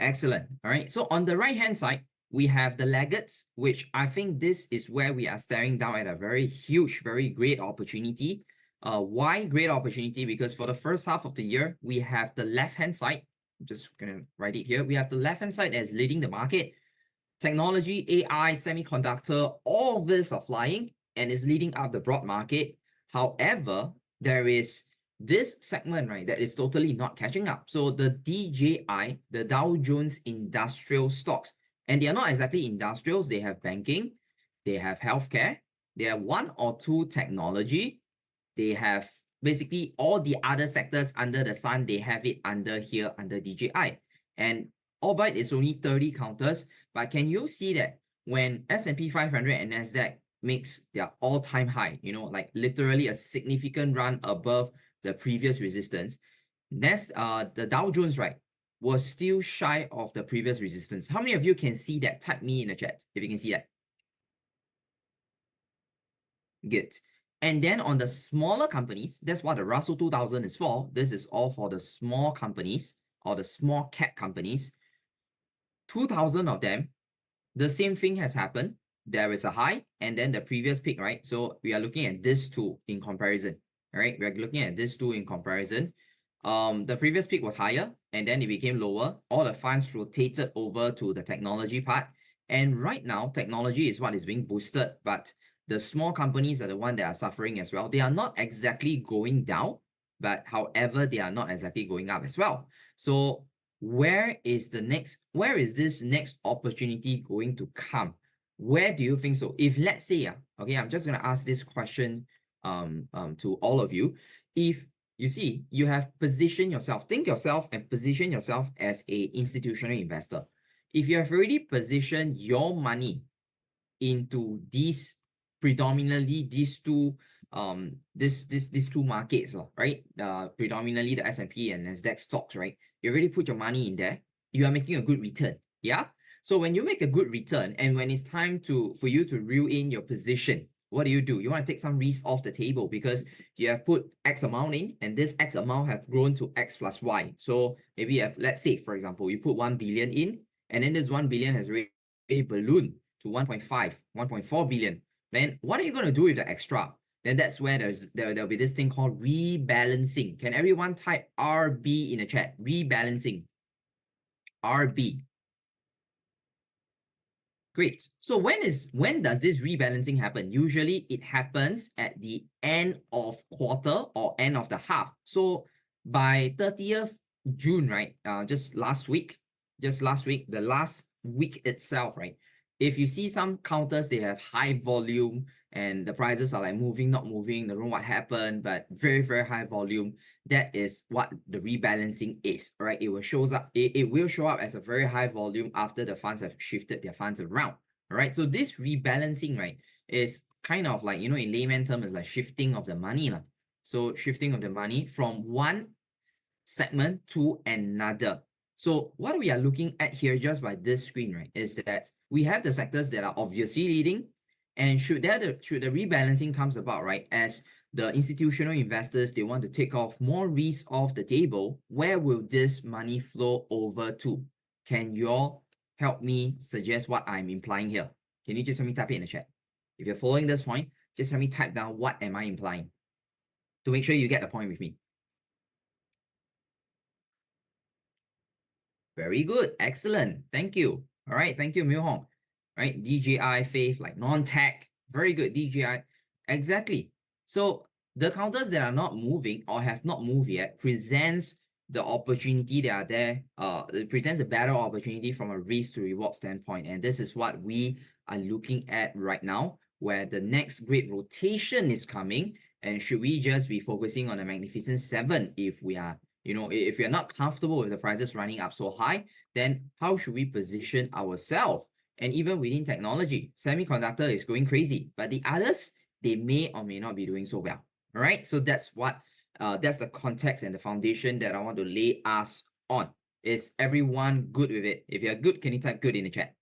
S3: Excellent. All right. So on the right-hand side, we have the laggards, which I think this is where we are staring down at a very huge, very great opportunity. Why great opportunity? Because for the first half of the year, we have the left-hand side. I'm just going to write it here. We have the left-hand side as leading the market. Technology, AI, semiconductor, all of this are flying and is leading up the broad market. However, there is this segment, right, that is totally not catching up. So the DJI, the Dow Jones Industrial Stocks, and they are not exactly industrials. They have banking, they have healthcare, they have 1 or 2 technology, they have basically all the other sectors under the sun. They have it under here, under DJI. And albeit it's only 30 counters, but can you see that when S&P 500 and NASDAQ makes their all-time high, like literally a significant run above the previous resistance. Next, the Dow Jones, right, was still shy of the previous resistance. How many of you can see that? Type me in the chat if you can see that. Good. And then on the smaller companies, that's what the Russell 2000 is for. This is all for the small companies or the small cap companies. 2,000 of them, the same thing has happened. There is a high and then the previous peak, right? So we are looking at this two in comparison, right? We're looking at this two in comparison. The previous peak was higher and then it became lower. All the funds rotated over to the technology part. And right now, technology is what is being boosted, but the small companies are the one that are suffering as well. They are not exactly going down, but however, they are not exactly going up as well. So where is this next opportunity going to come? Where do you think so? If let's say, okay, I'm just gonna ask this question to all of you. If you see, you have positioned yourself, think yourself and position yourself as a institutional investor. If you have already positioned your money into predominantly these two these two markets, right? Predominantly the S&P and Nasdaq stocks, right? You already put your money in there, you are making a good return. Yeah. So when you make a good return and when it's time for you to reel in your position, what do? You want to take some risk off the table because you have put X amount in and this X amount have grown to X plus Y. So maybe you have, let's say, for example, you put 1 billion in and then this 1 billion has already ballooned to 1.5, 1.4 billion. Then what are you going to do with the extra? Then that's where there'll be this thing called rebalancing. Can everyone type RB in the chat? Rebalancing. RB. Great. So when does this rebalancing happen? Usually it happens at the end of quarter or end of the half. So by 30th June, right? Just last week, the last week itself, right? If you see some counters, they have high volume and the prices are like moving, not moving, don't know what happened, but very, very high volume. That is what the rebalancing is, right? It will show up as a very high volume after the funds have shifted their funds around, all right? So this rebalancing, right, is kind of like, in layman terms, is like shifting of the money. So shifting of the money from one segment to another. So what we are looking at here just by this screen, right, is that we have the sectors that are obviously leading, and should the rebalancing comes about, right, as the institutional investors, they want to take off more risk off the table, where will this money flow over to? Can you all help me suggest what I'm implying here? Can you just help me type it in the chat? If you're following this point, just help me type down what am I implying to make sure you get the point with me. Very good. Excellent. Thank you. All right. Thank you, Miu Hong. Right. DJI, Faith, like non-tech. Very good. DJI. Exactly. So the counters that are not moving or have not moved yet presents the opportunity that are there. It presents a better opportunity from a risk to reward standpoint. And this is what we are looking at right now, where the next great rotation is coming. And should we just be focusing on the Magnificent Seven if we are, if you're not comfortable with the prices running up so high, then how should we position ourselves? And even within technology, semiconductor is going crazy, but the others, they may or may not be doing so well. All right. So that's the context and the foundation that I want to lay us on. Is everyone good with it? If you're good, can you type good in the chat?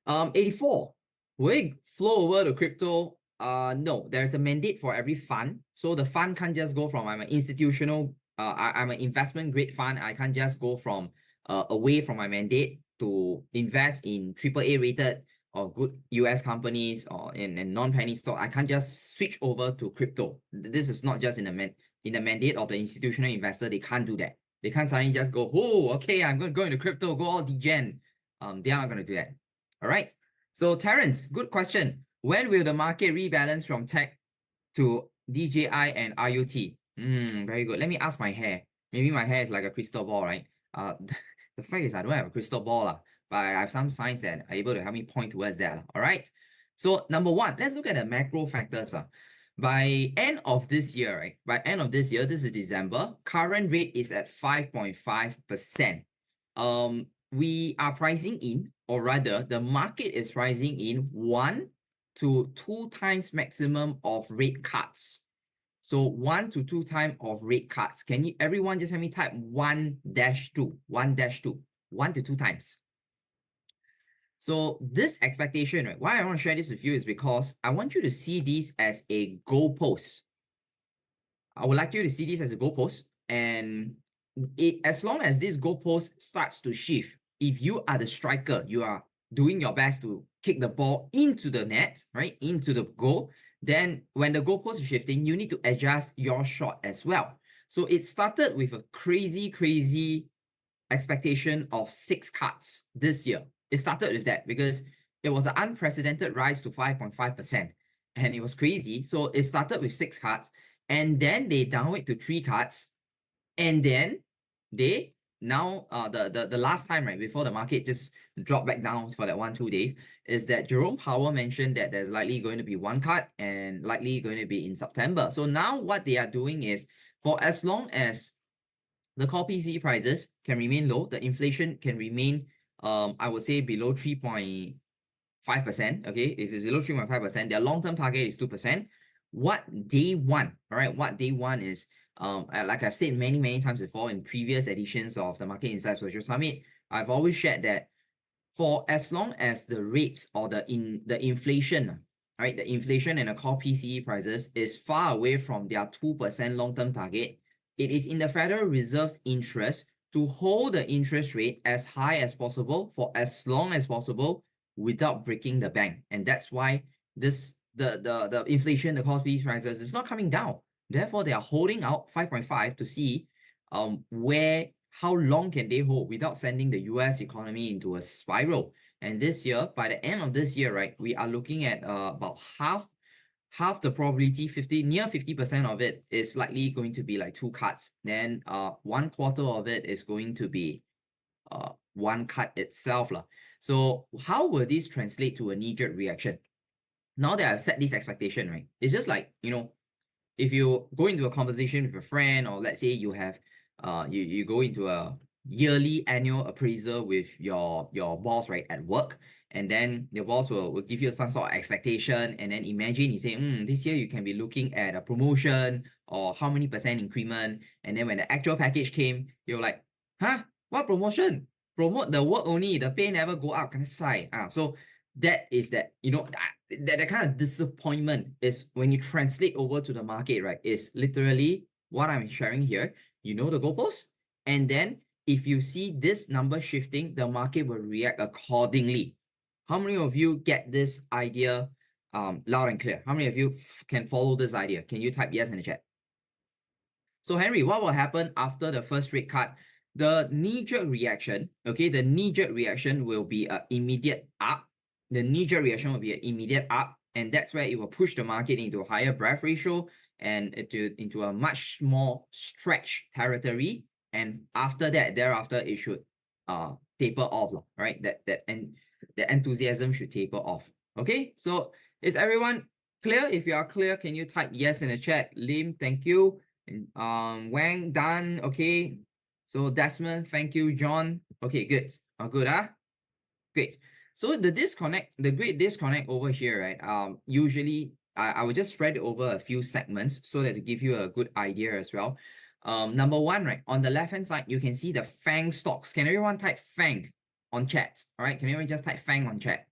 S3: 84. Will it flow over to crypto? No, there's a mandate for every fund. So the fund can't just go from I'm an institutional, I'm an investment grade fund. I can't just go from away from my mandate to invest in AAA rated or good US companies or in non-penny stock. I can't just switch over to crypto. This is not just in the mandate of the institutional investor. They can't do that. They can't suddenly just go, oh, okay, I'm going to go into crypto, go all degen. They are not going to do that. All right. So Terence, good question. When will the market rebalance from tech to DJI and RUT? Very good. Let me ask my hair. Maybe my hair is like a crystal ball, right? The fact is I don't have a crystal ball, but I have some signs that are able to help me point towards that. All right. So number one, let's look at the macro factors. By end of this year, right? By end of this year, this is December, current rate is at 5.5%. We are pricing in, or rather, the market is pricing in one to 2 times maximum of rate cuts. So 1 to 2 times of rate cuts. Can you everyone just help me type 1-2, 1-2, 1 to 2 times. So this expectation, right? Why I want to share this with you is because I want you to see these as a goalpost. I would like you to see this as a goalpost, and as long as this goalpost starts to shift, if you are the striker, you are doing your best to kick the ball into the net, right, into the goal, then when the goalpost is shifting, you need to adjust your shot as well. So it started with a crazy expectation of 6 cuts this year. It started with that because it was an unprecedented rise to 5.5%, and it was crazy. So it started with 6 cuts, and then they downweight to 3 cuts, and then they now the last time, right, before the market just dropped back down for that 1-2 days, is that Jerome Powell mentioned that there's likely going to be 1 cut and likely going to be in September. So now what they are doing is, for as long as the core PCE prices can remain low, the inflation can remain I would say below 3.5%. Okay, if it's below 3.5%, their long-term target is 2%. What they want, all right, what they want is like I've said many times before in previous editions of the Market Insights Virtual Summit, I've always shared that for as long as the rates or the inflation, right, the inflation and the core PCE prices is far away from their 2% long-term target, it is in the Federal Reserve's interest to hold the interest rate as high as possible for as long as possible without breaking the bank. And that's why this the inflation, the core PCE prices is not coming down. Therefore, they are holding out 5.5 to see how long can they hold without sending the US economy into a spiral. And this year, by the end of this year, right, we are looking at about half the probability, near 50% of it is likely going to be like 2 cuts. Then 1/4 of it is going to be 1 cut itself. So how will this translate to a knee-jerk reaction? Now that I've set this expectation, right, it's just like, if you go into a conversation with a friend, or let's say you have you go into a yearly annual appraisal with your boss, right, at work, and then your boss will give you some sort of expectation, and then imagine you say, this year you can be looking at a promotion or how many percent increment, and then when the actual package came, you're like, huh, what promotion? Promote the work only, the pay never go up, kind of side. So that is that, that kind of disappointment is when you translate over to the market, right? Is literally what I'm sharing here. The goalpost, and then if you see this number shifting, the market will react accordingly. How many of you get this idea loud and clear? How many of you can follow this idea? Can you type yes in the chat? So Henry, what will happen after the first rate cut? The knee-jerk reaction, okay, the knee-jerk reaction will be an immediate up. The knee-jerk reaction will be an immediate up, and that's where it will push the market into a higher breadth ratio and into a much more stretch territory. And after that, thereafter, it should taper off, right? And the enthusiasm should taper off. Okay, so is everyone clear? If you are clear, can you type yes in the chat? Lim, thank you. Wang, done. Okay. So Desmond, thank you. John, okay, good. Good, great. So the great disconnect over here, right? Usually I will just spread it over a few segments so that to give you a good idea as well. Number one, right, on the left hand side, you can see the FANG stocks. Can everyone type FANG on chat? All right, can everyone just type FANG on chat?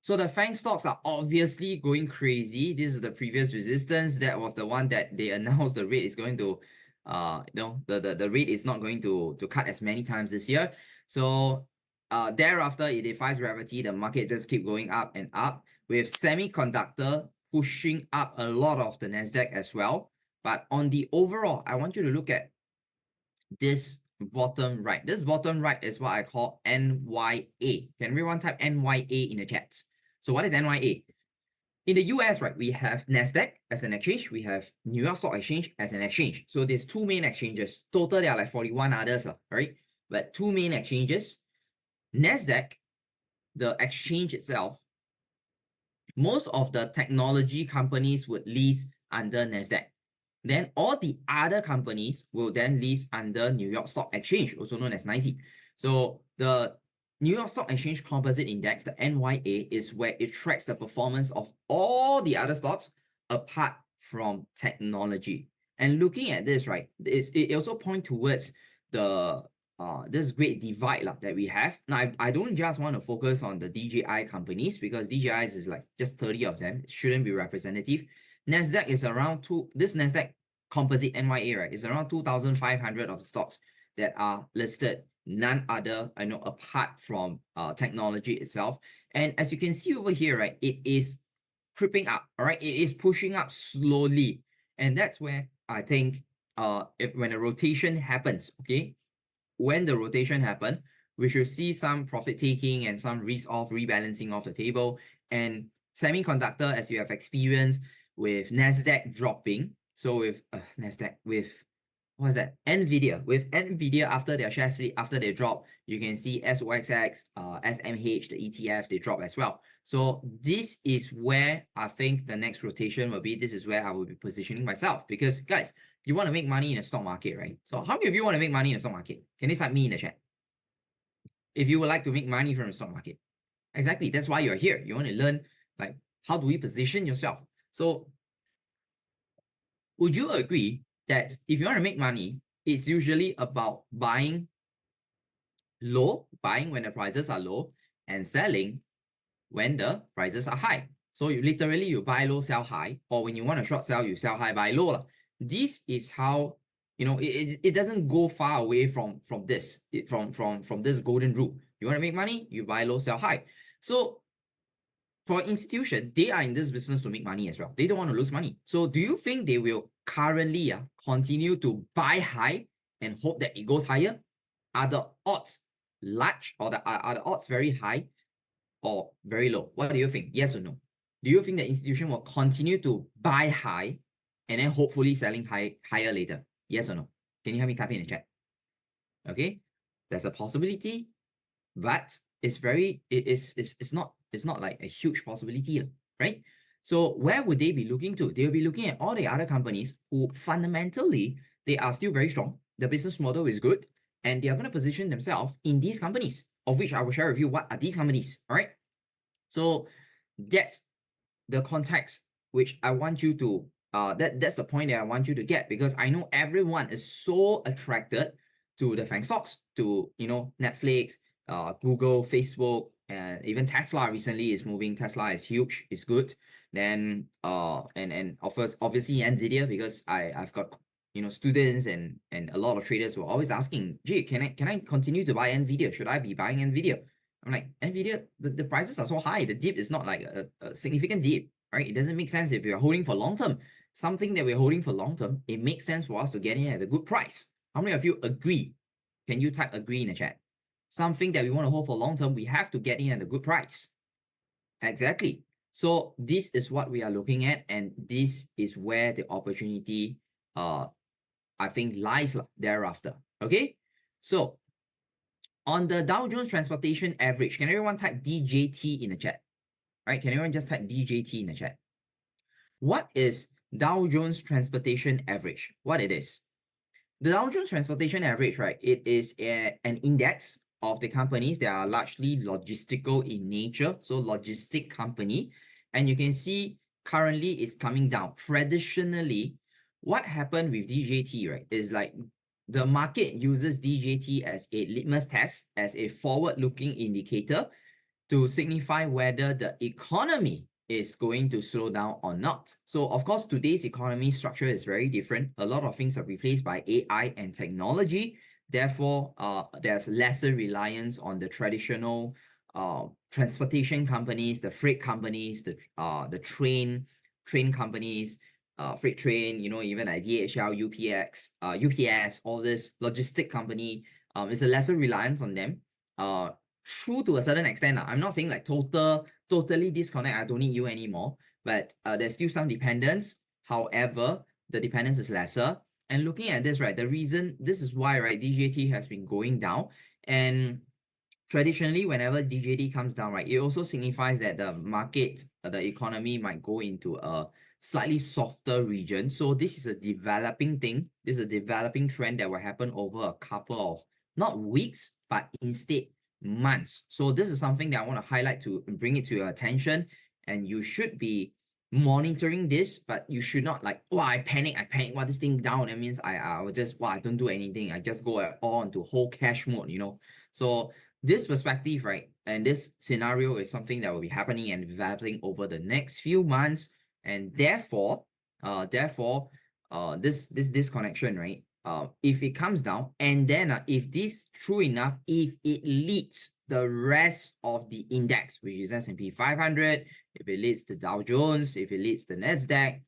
S3: So the FANG stocks are obviously going crazy. This is the previous resistance. That was the one that they announced the rate is going to, the rate is not going to cut as many times this year. So thereafter, it defies gravity. The market just keep going up and up, with semiconductor pushing up a lot of the Nasdaq as well. But on the overall, I want you to look at this bottom right. This bottom right is what I call NYA. Can everyone type NYA in the chat? So what is NYA? In the US, right, we have Nasdaq as an exchange. We have New York Stock Exchange as an exchange. So there's 2 main exchanges. Total, there are like 41 others, right? But 2 main exchanges. Nasdaq, the exchange itself, most of the technology companies would list under Nasdaq. Then all the other companies will then list under New York Stock Exchange, also known as NYSE. So the New York Stock Exchange Composite Index, the NYA, is where it tracks the performance of all the other stocks apart from technology. And looking at this, right, it also points towards the this great divide that we have. Now, I don't just want to focus on the DJI companies because DJI is like just 30 of them. It shouldn't be representative. NASDAQ is around this NASDAQ Composite NYA, right, is around 2,500 of stocks that are listed, none other, apart from technology itself. And as you can see over here, right, it is creeping up, all right? It is pushing up slowly. And that's where I think when a rotation happens, okay, when the rotation happens, we should see some profit taking and some risk off, rebalancing off the table. And semiconductor, as you have experienced with NASDAQ dropping, so with NASDAQ, with what is that? NVIDIA. With NVIDIA, after their share split, after they drop, you can see SOXX, SMH, the ETF, they drop as well. So this is where I think the next rotation will be. This is where I will be positioning myself. Because guys, you want to make money in the stock market, right? So how many of you want to make money in the stock market? Can you type me in the chat? If you would like to make money from the stock market. Exactly, that's why you're here. You want to learn, like, how do we position yourself? So would you agree that if you want to make money, it's usually about buying low, buying when the prices are low, and selling when the prices are high? So you buy low, sell high, or when you want to short sell, you sell high, buy low. This is how, it doesn't go far away from this, from this golden rule. You want to make money, you buy low, sell high. So for institution, they are in this business to make money as well. They don't want to lose money. So do you think they will currently continue to buy high and hope that it goes higher? Are the odds large, or are the odds very high or very low? What do you think? Yes or no? Do you think the institution will continue to buy high and then hopefully selling higher later? Yes or no? Can you help me type in the chat? Okay, there's a possibility, but it's not like a huge possibility, right? So where would they be looking to? They'll be looking at all the other companies who fundamentally, they are still very strong. The business model is good, and they are going to position themselves in these companies, of which I will share with you what are these companies, all right? So that's the context which I want you to, that's the point that I want you to get, because I know everyone is so attracted to the FANG stocks, to, Netflix, Google, Facebook, and even Tesla recently is moving. Tesla is huge, it's good. Then and obviously NVIDIA, because I've got students and a lot of traders who are always asking, gee, can I continue to buy NVIDIA? Should I be buying NVIDIA? I'm like, NVIDIA, the prices are so high. The dip is not like a significant dip, right? It doesn't make sense if you're holding for long term. Something that we're holding for long term, it makes sense for us to get in at a good price. How many of you agree? Can you type agree in the chat? Something that we want to hold for long term, we have to get in at a good price. Exactly. So this is what we are looking at, and this is where the opportunity, I think, lies thereafter. Okay, so on the Dow Jones Transportation Average, can everyone type DJT in the chat? Right? Can everyone just type DJT in the chat? What is Dow Jones Transportation Average? What it is? The Dow Jones Transportation Average, right? It is an index of the companies that are largely logistical in nature. So logistic company. And you can see currently it's coming down. Traditionally, what happened with DJT, right, is like the market uses DJT as a litmus test, as a forward-looking indicator to signify whether the economy is going to slow down or not. So of course, today's economy structure is very different. A lot of things are replaced by AI and technology. Therefore, there's lesser reliance on the traditional transportation companies, the freight companies, the train companies, freight train, even like DHL, UPS, all this logistic company, is a lesser reliance on them. True to a certain extent. I'm not saying like totally disconnect, I don't need you anymore, but there's still some dependence. However, the dependence is lesser. And looking at this, right, this is why, right, DJT has been going down. And traditionally, whenever DJT comes down, right, it also signifies that the market, the economy might go into a slightly softer region. So this is a developing thing. This is a developing trend that will happen over a couple of, not weeks, but instead months. So this is something that I want to highlight to bring it to your attention, and you should be monitoring this, but you should not like, oh, I panic, wow, this thing down. That means I will just, I don't do anything. I just go all into whole cash mode, you know. So this perspective, right, and this scenario is something that will be happening and developing over the next few months, and therefore, this connection, right, if it comes down, and then if this true enough, if it leads the rest of the index, which is S&P 500, if it leads the Dow Jones, if it leads the NASDAQ,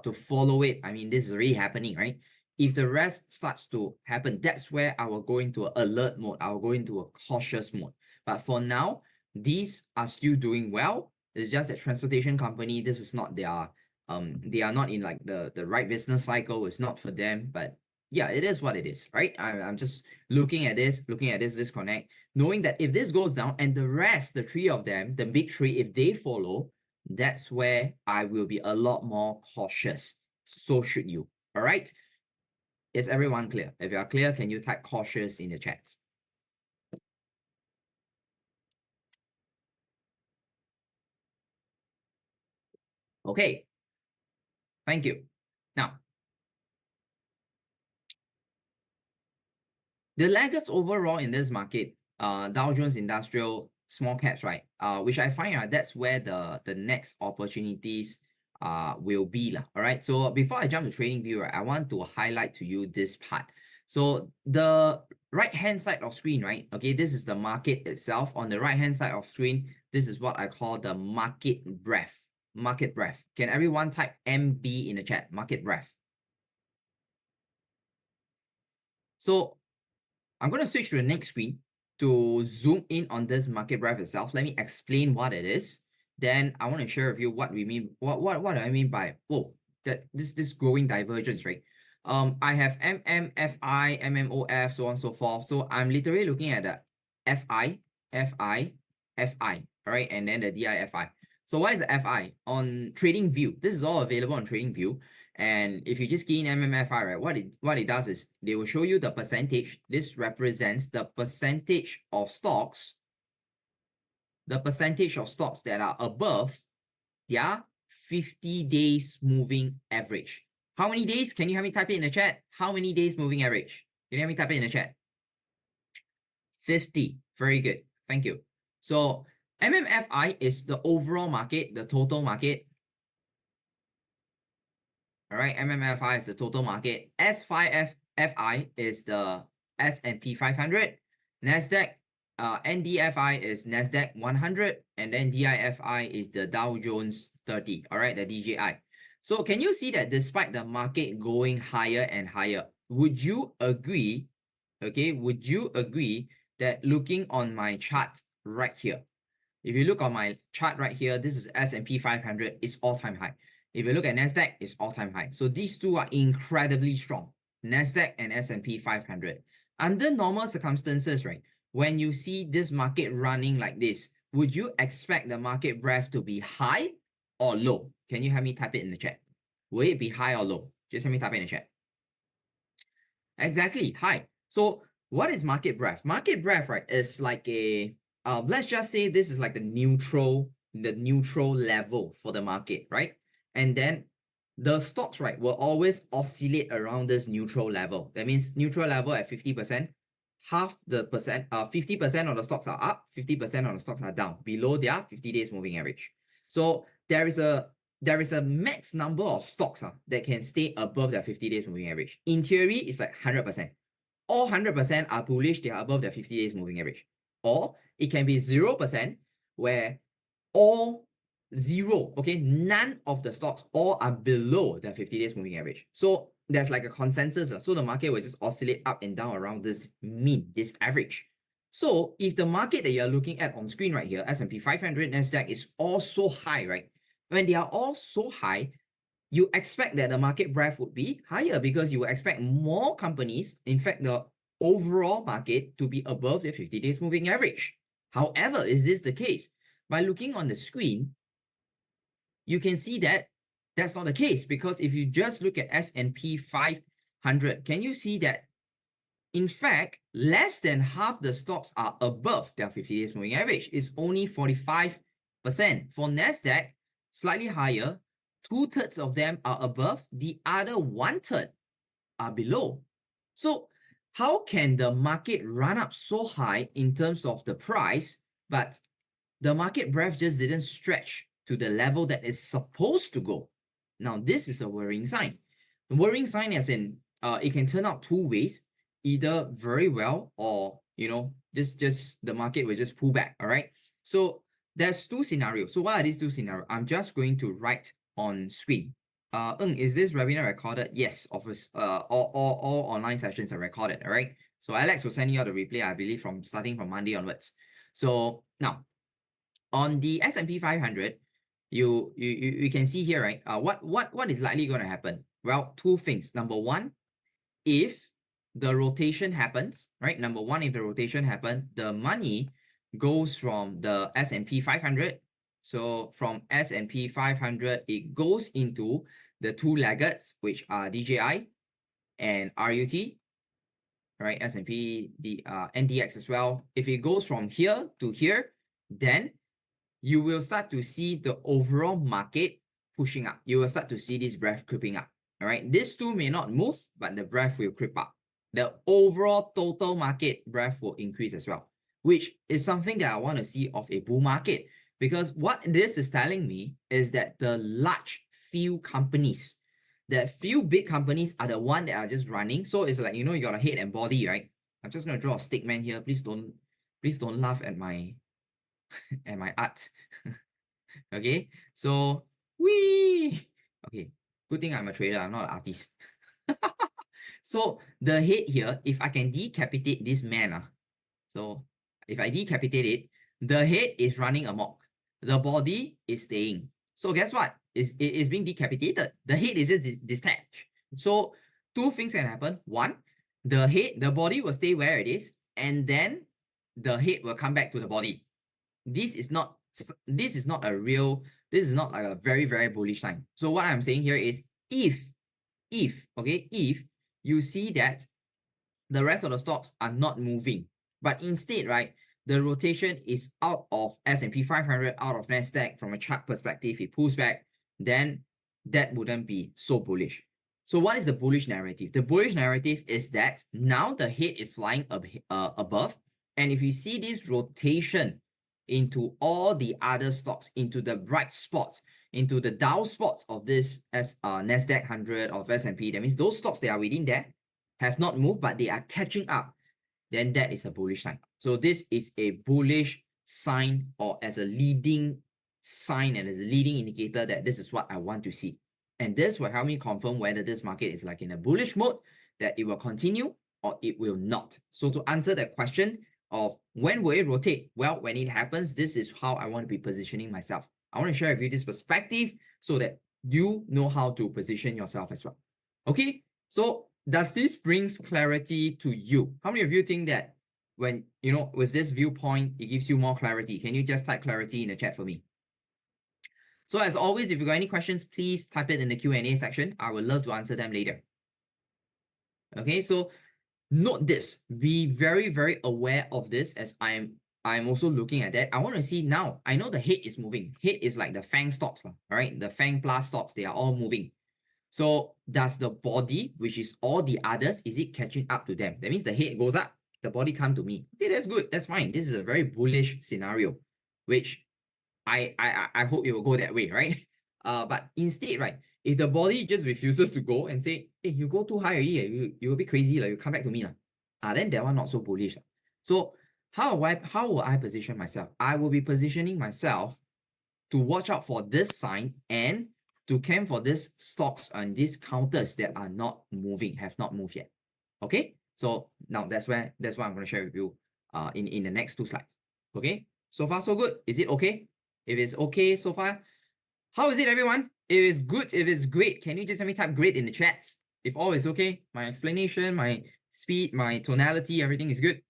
S3: to follow it, I mean, this is already happening, right? If the rest starts to happen, that's where I will go into an alert mode. I will go into a cautious mode. But for now, these are still doing well. It's just that transportation company, this is not their, they are not in like the right business cycle. It's not for them, but yeah, it is what it is, right? I'm just looking at this disconnect, knowing that if this goes down and the rest, the three of them, the big three, if they follow, that's where I will be a lot more cautious. So should you. All right. Is everyone clear? If you are clear, can you type cautious in the chats? Okay. Thank you. Now, the laggards overall in this market, Dow Jones Industrial small caps, right? Which I find that's where the next opportunities will be lah. All right. So before I jump to trading view, right, I want to highlight to you this part. So the right hand side of screen, right? Okay, this is the market itself. On the right hand side of screen, this is what I call the market breadth. Market breadth. Can everyone type MB in the chat? Market breadth. So I'm going to switch to the next screen to zoom in on this market breadth itself. Let me explain what it is. Then I want to share with you what we mean. What do I mean by that this growing divergence, right? I have MMFI, MMOF, so on and so forth. So I'm literally looking at the FI, FI, FI, all right, and then the DIFI. So what is the FI? On TradingView, this is all available on TradingView. And if you just key in MMFI, right, what it does is they will show you the percentage. This represents the percentage of stocks, that are above their 50 days moving average. How many days? Can you help me type it in the chat? How many days moving average? Can you help me type it in the chat? 50. Very good. Thank you. So MMFI is the overall market, the total market. All right, MMFI is the total market. S5FI is the S&P 500. NASDAQ, NDFI is NASDAQ 100. And then DIFI is the Dow Jones 30. All right, the DJI. So can you see that despite the market going higher and higher, would you agree, okay, would you agree that looking on my chart right here, if you look on my chart right here, this is S&P 500, it's all-time high. If you look at NASDAQ, it's all-time high. So these two are incredibly strong, NASDAQ and S&P 500. Under normal circumstances, right, when you see this market running like this, would you expect the market breadth to be high or low? Can you have me type it in the chat? Will it be high or low? Just have me type it in the chat. Exactly, high. So what is market breadth? Market breadth, right, is like a, let's just say this is like the neutral level for the market, right? And then the stocks, right, will always oscillate around this neutral level. That means neutral level at 50%, half the percent, 50% of the stocks are up, 50% of the stocks are down, below their 50 days moving average. So there is a max number of stocks that can stay above their 50 days moving average. In theory, it's like 100%. All 100% are bullish, they are above their 50 days moving average. Or it can be 0%, where all zero, okay, none of the stocks all are below their 50 days moving average. So there's like a consensus. So the market will just oscillate up and down around this mean, this average. So if the market that you're looking at on screen right here, S&P 500, NASDAQ, is all so high, right? When they are all so high, you expect that the market breadth would be higher because you would expect more companies, in fact, the overall market, to be above their 50 days moving average. However, is this the case? By looking on the screen, you can see that that's not the case, because if you just look at S&P 500, can you see that In fact, less than half the stocks are above their 50 days moving average. It's only 45%. For NASDAQ, slightly higher, 2/3 of them are above, the other 1/3 are below. So how can the market run up so high in terms of the price, but the market breadth just didn't stretch to the level that it's supposed to go? Now, this is a worrying sign. A worrying sign as in it can turn out two ways, either very well or, just the market will just pull back, all right? So there's two scenarios. So what are these two scenarios? I'm just going to write on screen. Is this webinar recorded? Yes, all online sessions are recorded, all right? So Alex will send you out the replay, I believe, starting from Monday onwards. So now, on the S&P 500, you can see here, right? What is likely going to happen? Well, two things. Number one, if the rotation happens, right? Number one, if the rotation happens, the money goes from the S&P 500. So from S&P 500, it goes into the two laggards, which are DJI and RUT, right? S&P, the NDX as well. If it goes from here to here, then you will start to see the overall market pushing up. You will start to see this breadth creeping up. All right, these two may not move, but the breadth will creep up. The overall total market breadth will increase as well, which is something that I want to see of a bull market. Because what this is telling me is that the large few companies, that few big companies are the one that are just running. So it's like, you got a head and body, right? I'm just going to draw a stick man here. Please don't laugh at my art. Okay, so okay, good thing I'm a trader, I'm not an artist. So the head here, if I can decapitate this man, so if I decapitate it, the head is running amok, the body is staying. So guess what? It is being decapitated. The head is just detached. So two things can happen. One, the body will stay where it is, and then the head will come back to the body. This is not like a very, very bullish sign. So what I'm saying here is if you see that the rest of the stocks are not moving, but instead, right, the rotation is out of S&P 500, out of NASDAQ from a chart perspective, it pulls back, then that wouldn't be so bullish. So what is the bullish narrative? The bullish narrative is that now the head is flying above, and if you see this rotation into all the other stocks, into the bright spots, into the Dow spots of this NASDAQ 100 of S&P, that means those stocks that are within there have not moved, but they are catching up, then that is a bullish sign. So this is a bullish sign, or as a leading sign and as a leading indicator that this is what I want to see. And this will help me confirm whether this market is like in a bullish mode, that it will continue or it will not. So to answer that question of when will it rotate? Well, when it happens, this is how I want to be positioning myself. I want to share with you this perspective so that you know how to position yourself as well. Okay, so does this brings clarity to you? How many of you think that when, with this viewpoint, it gives you more clarity? Can you just type clarity in the chat for me? So as always, if you got any questions, please type it in the Q&A section. I would love to answer them later. Okay, so note this. Be very, very aware of this, as I'm also looking at that. I want to see now. I know the head is moving. Head is like the FANG stocks, all right? The FANG plus stocks, they are all moving. So does the body, which is all the others, is it catching up to them? That means the head goes up, the body come to me. Okay, that's good. That's fine. This is a very bullish scenario, which I hope it will go that way, right? But instead, right, if the body just refuses to go and say, hey, you go too high already, you will be crazy, like you come back to me, then that one not so bullish. So how will I position myself? I will be positioning myself to watch out for this sign and to camp for these stocks and these counters that are not moving, have not moved yet. Okay, so now that's what I'm going to share with you in the next two slides. Okay, so far so good. Is it okay? If it's okay so far, how is it, everyone? If it's good, if it's great, can you just let me type great in the chat? If all is okay, my explanation, my speed, my tonality, everything is good.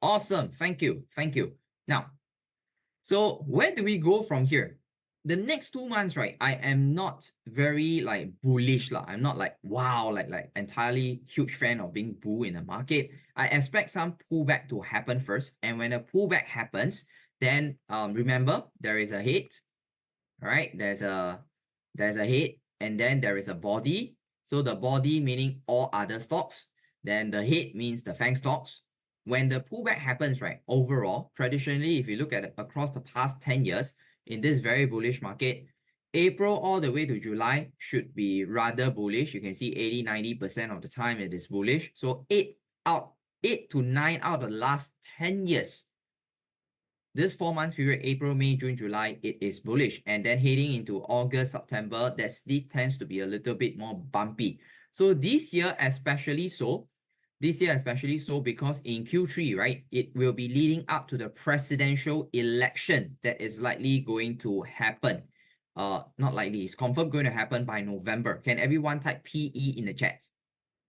S3: Awesome. Thank you. Now, so where do we go from here? the next 2 months, right, I am not very like bullish lah. I'm not like wow, like entirely huge fan of being bull in the market. I expect some pullback to happen first, and when a pullback happens, then remember there is a head, all right? There's a head, and then there is a body. So the body meaning all other stocks. Then the head means the FANG stocks. When the pullback happens, right, overall, traditionally, if you look at it across the past 10 years, in this very bullish market, April all the way to July should be rather bullish. You can see 80-90% of the time it is bullish. So 8 to 9 out of the last 10 years, this 4 months period, April, May, June, July, it is bullish. And then heading into August, September, this tends to be a little bit more bumpy. So this year especially so, because in Q3, right, it will be leading up to the presidential election that is likely going to happen. Not likely, it's confirmed going to happen by November. Can everyone type PE in the chat?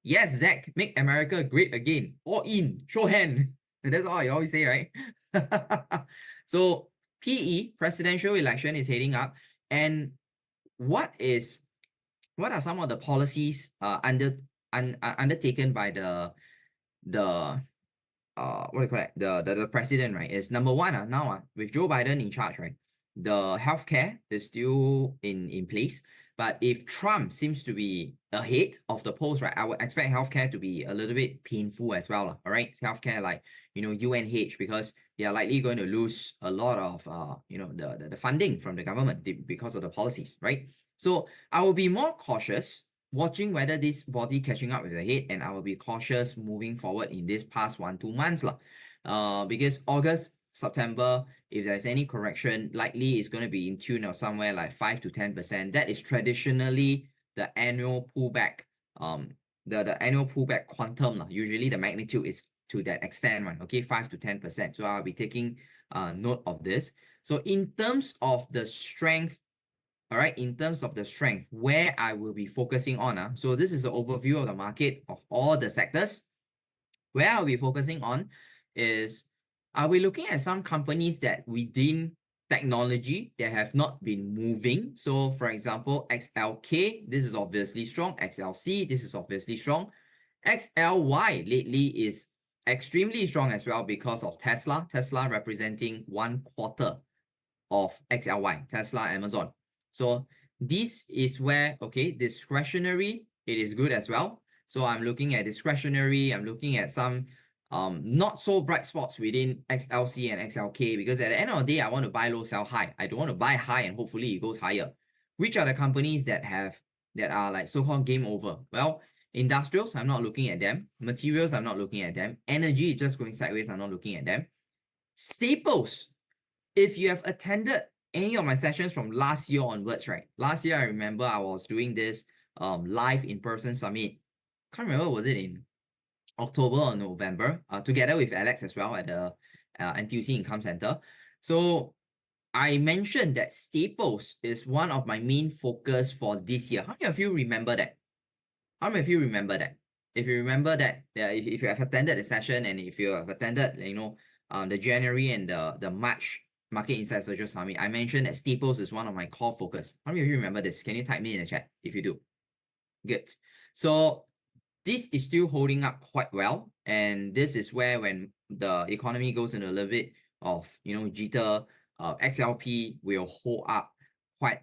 S3: Yes, Zach, make America great again. All in, show hand. That's all I always say, right? So PE, presidential election, is heading up. And what are some of the policies undertaken by the what do you call it? The president, right? Is number one, now with Joe Biden in charge, right? The healthcare is still in place. But if Trump seems to be ahead of the polls, right, I would expect healthcare to be a little bit painful as well, all right? Healthcare, like, UNH, because they are likely going to lose a lot of, the funding from the government because of the policies, right? So I will be more cautious watching whether this body catching up with the head, and I will be cautious moving forward in this past 1-2 months. Because August, September, if there's any correction, likely it's going to be in tune of somewhere like 5 to 10%. That is traditionally the annual pullback, the annual pullback quantum. Usually the magnitude is to that extent, right? Okay, 5 to 10%. So I'll be taking note of this. So in terms of the strength, all right, in terms of the strength, where I will be focusing on, so this is an overview of the market of all the sectors. Where I'll be focusing on is, are we looking at some companies that within technology that have not been moving? So for example, XLK, this is obviously strong. XLC, this is obviously strong. XLY lately is extremely strong as well because of Tesla. Tesla representing 1/4 of XLY, Tesla, Amazon. So this is where, okay, discretionary, it is good as well. So I'm looking at discretionary, I'm looking at some not so bright spots within XLC and XLK, because at the end of the day, I want to buy low, sell high. I don't want to buy high and hopefully it goes higher. Which are the companies that are like so-called game over? Well, industrials, I'm not looking at them. Materials, I'm not looking at them. Energy is just going sideways, I'm not looking at them. Staples, if you have attended any of my sessions from last year onwards, right? Last year, I remember I was doing this live in-person summit. Can't remember, was it in October or November, together with Alex as well at the NTUC Income Center. So I mentioned that staples is one of my main focus for this year. How many of you remember that? How many of you remember that? If you remember that, if you have attended the session, and if you have attended, the January and the March Market Insights Virtual Summit, I mentioned that staples is one of my core focus. How many of you remember this? Can you type me in the chat if you do? Good. So this is still holding up quite well, and this is where, when the economy goes into a little bit of jitter, XLP will hold up quite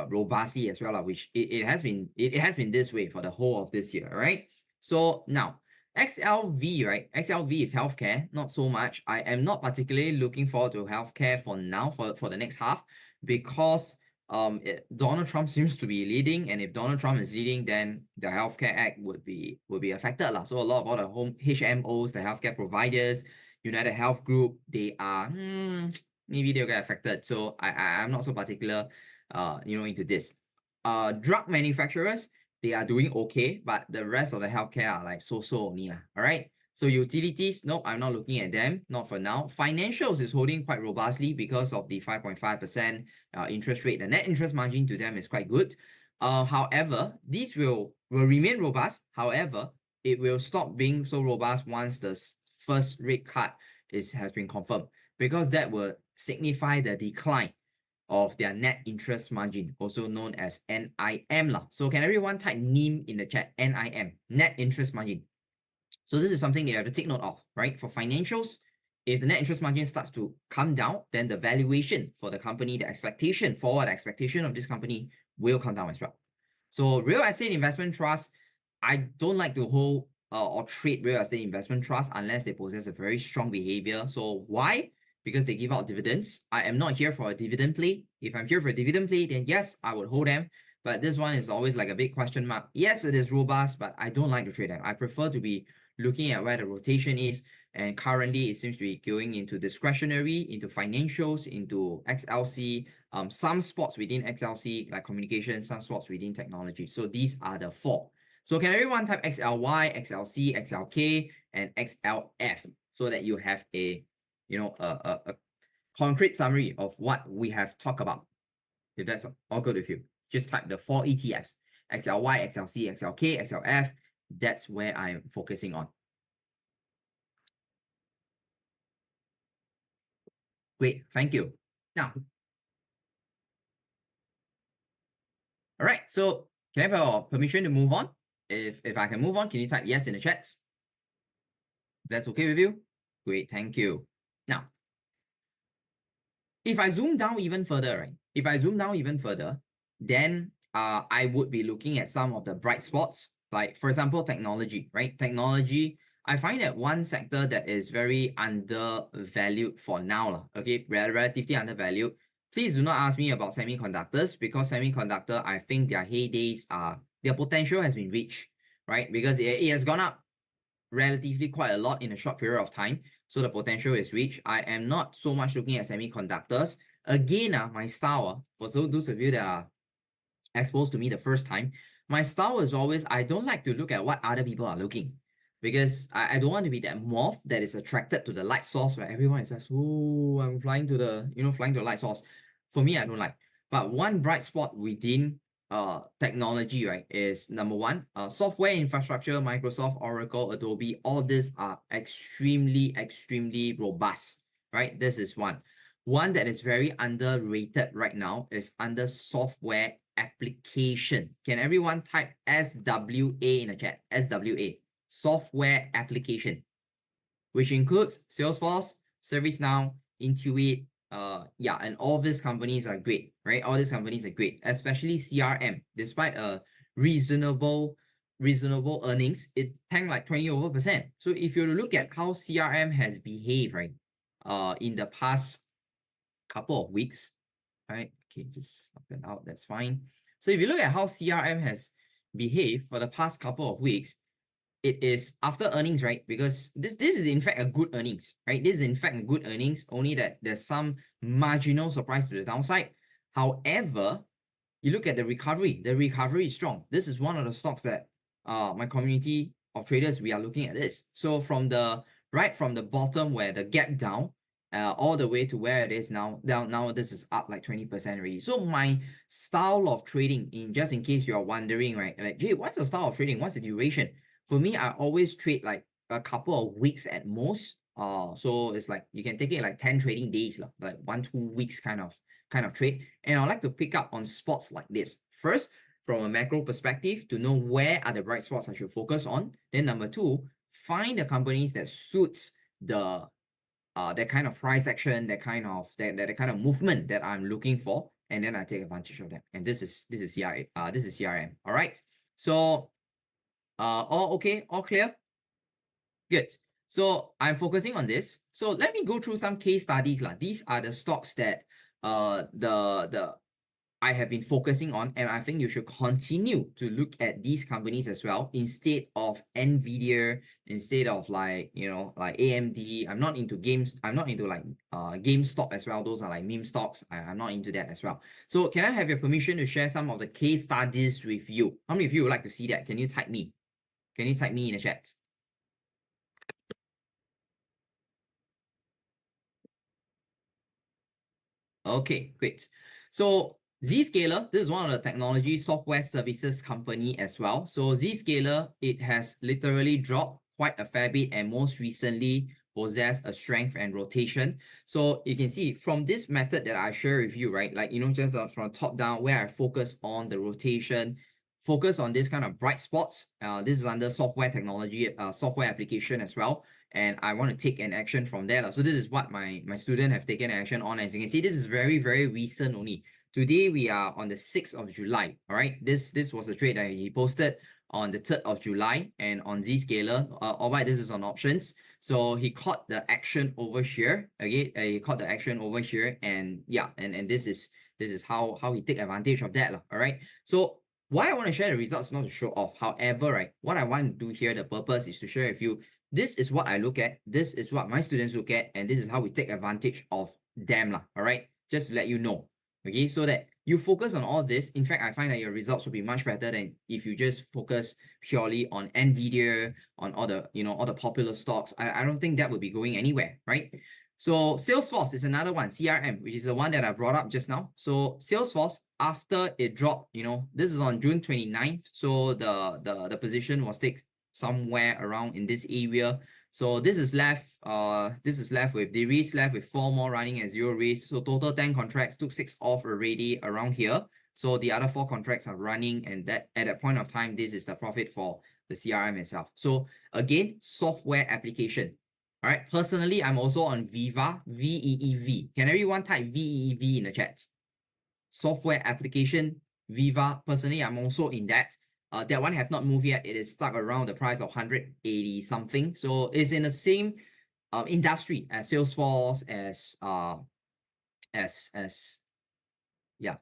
S3: robustly as well, which it has been this way for the whole of this year, right? So now XLV, right? XLV is healthcare, not so much. I am not particularly looking forward to healthcare for now, for the next half, because Donald Trump seems to be leading, and if Donald Trump is leading, then the Healthcare Act would be affected. So a lot of all the home HMOs, the healthcare providers, United Health Group, they are maybe they'll get affected. So I'm not so particular into this. Drug manufacturers, they are doing okay, but the rest of the healthcare are like so only. All right. So utilities, no, I'm not looking at them, not for now. Financials is holding quite robustly because of the 5.5% interest rate. The net interest margin to them is quite good. However, these will remain robust. However, it will stop being so robust once the first rate cut has been confirmed, because that will signify the decline of their net interest margin, also known as NIM lah. So can everyone type NIM in the chat? NIM, net interest margin. So this is something you have to take note of, right? For financials, if the net interest margin starts to come down, then the valuation for the company, the expectation of this company will come down as well. So real estate investment trust, I don't like to hold or trade real estate investment trust unless they possess a very strong behavior. So why? Because they give out dividends. I am not here for a dividend play. If I'm here for a dividend play, then yes, I would hold them. But this one is always like a big question mark. Yes, it is robust, but I don't like to trade them. I prefer to be looking at where the rotation is. And currently, it seems to be going into discretionary, into financials, into XLC, some spots within XLC, like communication, some spots within technology. So these are the 4. So can everyone type XLY, XLC, XLK, and XLF so that you have a concrete summary of what we have talked about? If that's all good with you, just type the 4 ETFs, XLY, XLC, XLK, XLF. That's where I'm focusing on. Great, thank you. Now, all right, so can I have your permission to move on? If I can move on, can you type yes in the chats? That's okay with you? Great, thank you. Now, if I zoom down even further, right? If I zoom down even further, then I would be looking at some of the bright spots, like for example, technology, right? Technology, I find that one sector that is very undervalued for now, okay, relatively undervalued. Please do not ask me about semiconductors, because semiconductor, I think their heydays their potential has been reached, right? Because it has gone up relatively quite a lot in a short period of time. So the potential is reached. I am not so much looking at semiconductors. Again, my style, for those of you that are exposed to me the first time, my style is always, I don't like to look at what other people are looking, because I don't want to be that moth that is attracted to the light source where everyone is like, oh, I'm flying to the light source. For me, I don't like. But one bright spot within technology, right, is number 1, software infrastructure, Microsoft, Oracle, Adobe, all these are extremely robust, right? This is one. One that is very underrated right now is under software application. Can everyone type SWA in the chat? SWA, software application, which includes Salesforce, ServiceNow, Intuit, and all these companies are great, right? All these companies are great, especially CRM. Despite a reasonable earnings, it tanked like 20%. So if you look at how CRM has behaved, right, in the past couple of weeks, right? Okay, just knock that out. That's fine. So if you look at how CRM has behaved for the past couple of weeks, it is after earnings, right? Because this is in fact a good earnings, right? This is in fact a good earnings, only that there's some marginal surprise to the downside. However, you look at the recovery is strong. This is one of the stocks that my community of traders, we are looking at this. So from the bottom where the gap down, all the way to where it is now, now this is up like 20% already. So my style of trading, just in case you are wondering, right? Like, Jay, what's the style of trading? What's the duration? For me, I always trade like a couple of weeks at most. So it's like you can take it like 10 trading days, like 1-2 weeks kind of trade. And I like to pick up on spots like this. First, from a macro perspective, to know where are the bright spots I should focus on. Then number 2, find the companies that suits the that kind of price action, that kind of movement that I'm looking for, and then I take advantage of them. And this is CRM. This is CRM. All right. So all okay, all clear? Good. So I'm focusing on this. So let me go through some case studies. These are the stocks that I have been focusing on, and I think you should continue to look at these companies as well, instead of Nvidia, instead of like AMD. I'm not into games. I'm not into like GameStop as well. Those are like meme stocks. I'm not into that as well. So can I have your permission to share some of the case studies with you? How many of you would like to see that? Can you type me? Can you type me in the chat? Okay, great. So Zscaler, this is one of the technology software services company as well. So Zscaler, it has literally dropped quite a fair bit, and most recently possess a strength and rotation. So you can see from this method that I share with you, right? Like, just from top down where I focus on the rotation, focus on this kind of bright spots. This is under software technology, software application as well. And I want to take an action from there. So this is what my student have taken action on. As you can see, this is very, very recent only. Today we are on the 6th of July. All right. This was a trade that he posted on the 3rd of July and on Zscaler. All right, this is on options. So he caught the action over here. Okay, he caught the action over here, and yeah, and this is how he take advantage of that. All right. So why I want to share the results is not to show off. However, right, what I want to do here, the purpose is to share with you. This is what I look at. This is what my students look at, and this is how we take advantage of them. All right, just to let you know. Okay, so that you focus on all this. In fact, I find that your results will be much better than if you just focus purely on Nvidia, on all the all the popular stocks. I don't think that would be going anywhere, right? So Salesforce is another one, CRM, which is the one that I brought up just now. So Salesforce, after it dropped, this is on June 29th. So the position was take somewhere around in this area. So this is left with the risk left with 4 more running at 0 risk. So total 10 contracts, took 6 off already around here. So the other 4 contracts are running, and that at that point of time, this is the profit for the CRM itself. So again, software application. All right. Personally, I'm also on Viva, VEEV. Can everyone type VEEV in the chat? Software application, Viva. Personally, I'm also in that. That one have not moved yet. It is stuck around the price of 180 something. So it's in the same industry as Salesforce, it's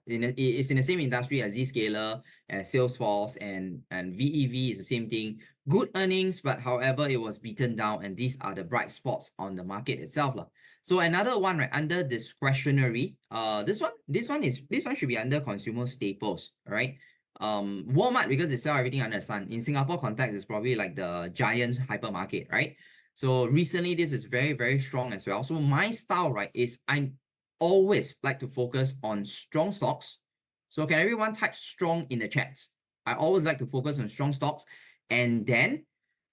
S3: in the same industry as Zscaler, as Salesforce, and VEV is the same thing. Good earnings, but however, it was beaten down, and these are the bright spots on the market itself. So another one, right, under discretionary, this one should be under consumer staples, right? Walmart, because they sell everything under the sun. In Singapore context, it's probably like the giant hypermarket, right? So recently, this is very, very strong as well. So my style, right, is I always like to focus on strong stocks. So can everyone type strong in the chat? I always like to focus on strong stocks, and then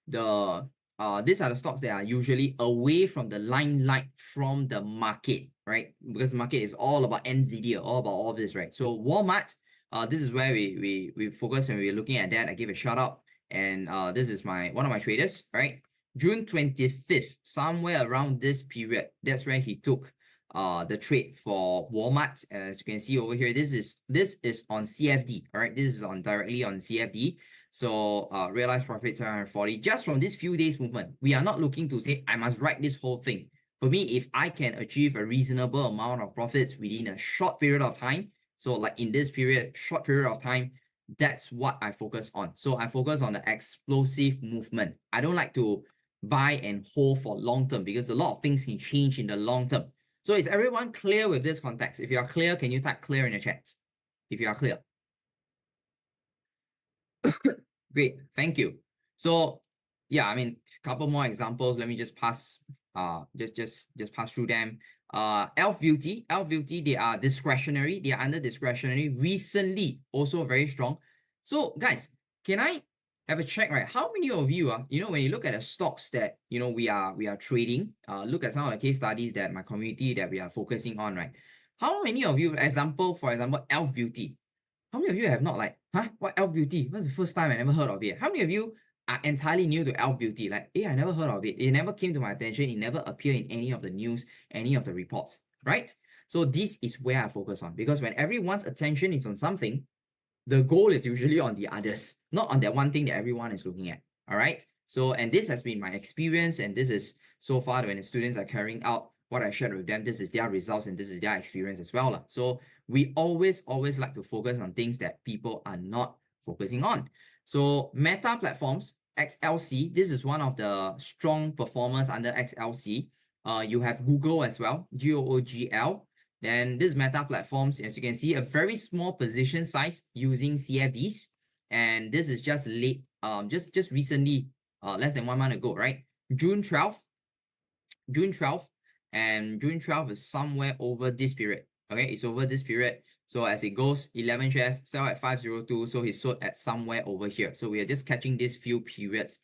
S3: these are the stocks that are usually away from the limelight from the market, right? Because the market is all about Nvidia, all about all this, right? So Walmart, this is where we focus, and we're looking at that. I give a shout out, and this is one of my traders, right? June 25th, somewhere around this period, that's where he took the trade for Walmart. As you can see over here, this is on CFD. All right, this is directly on CFD. So realized profit 740 just from this few days movement. We are not looking to say I must write this whole thing. For me, if I can achieve a reasonable amount of profits within a short period of time, so like in this period, short period of time, that's what I focus on. So I focus on the explosive movement. I don't like to buy and hold for long term, because a lot of things can change in the long term. So is everyone clear with this context? If you are clear, can you type clear in the chat? If you are clear. Great, thank you. So yeah, I mean, a couple more examples. Let me just pass just pass through them. Elf Beauty, they are discretionary. They are under discretionary. Recently, also very strong. So guys, can I have a check, right? How many of you are, when you look at the stocks that, we are trading, look at some of the case studies that my community that we are focusing on, right? How many of you, for example, Elf Beauty, how many of you have not like, what Elf Beauty? What's the first time I never heard of it? How many of you are entirely new to Elf Beauty? Like, I never heard of it. It never came to my attention. It never appeared in any of the news, any of the reports, right? So this is where I focus on, because when everyone's attention is on something, the goal is usually on the others, not on that one thing that everyone is looking at, all right? So, and this has been my experience, and this is so far when the students are carrying out what I shared with them, this is their results and this is their experience as well. So we always like to focus on things that people are not focusing on. So Meta Platforms, XLC, this is one of the strong performers under XLC. You have Google as well, GOOGL. Then this Meta Platforms, as you can see, a very small position size using CFDs. And this is just late, just recently, less than 1 month ago, right? June 12th, and June 12th is somewhere over this period. Okay, it's over this period. So as it goes, 11 shares, sell at 502. So he sold at somewhere over here. So we are just catching these few periods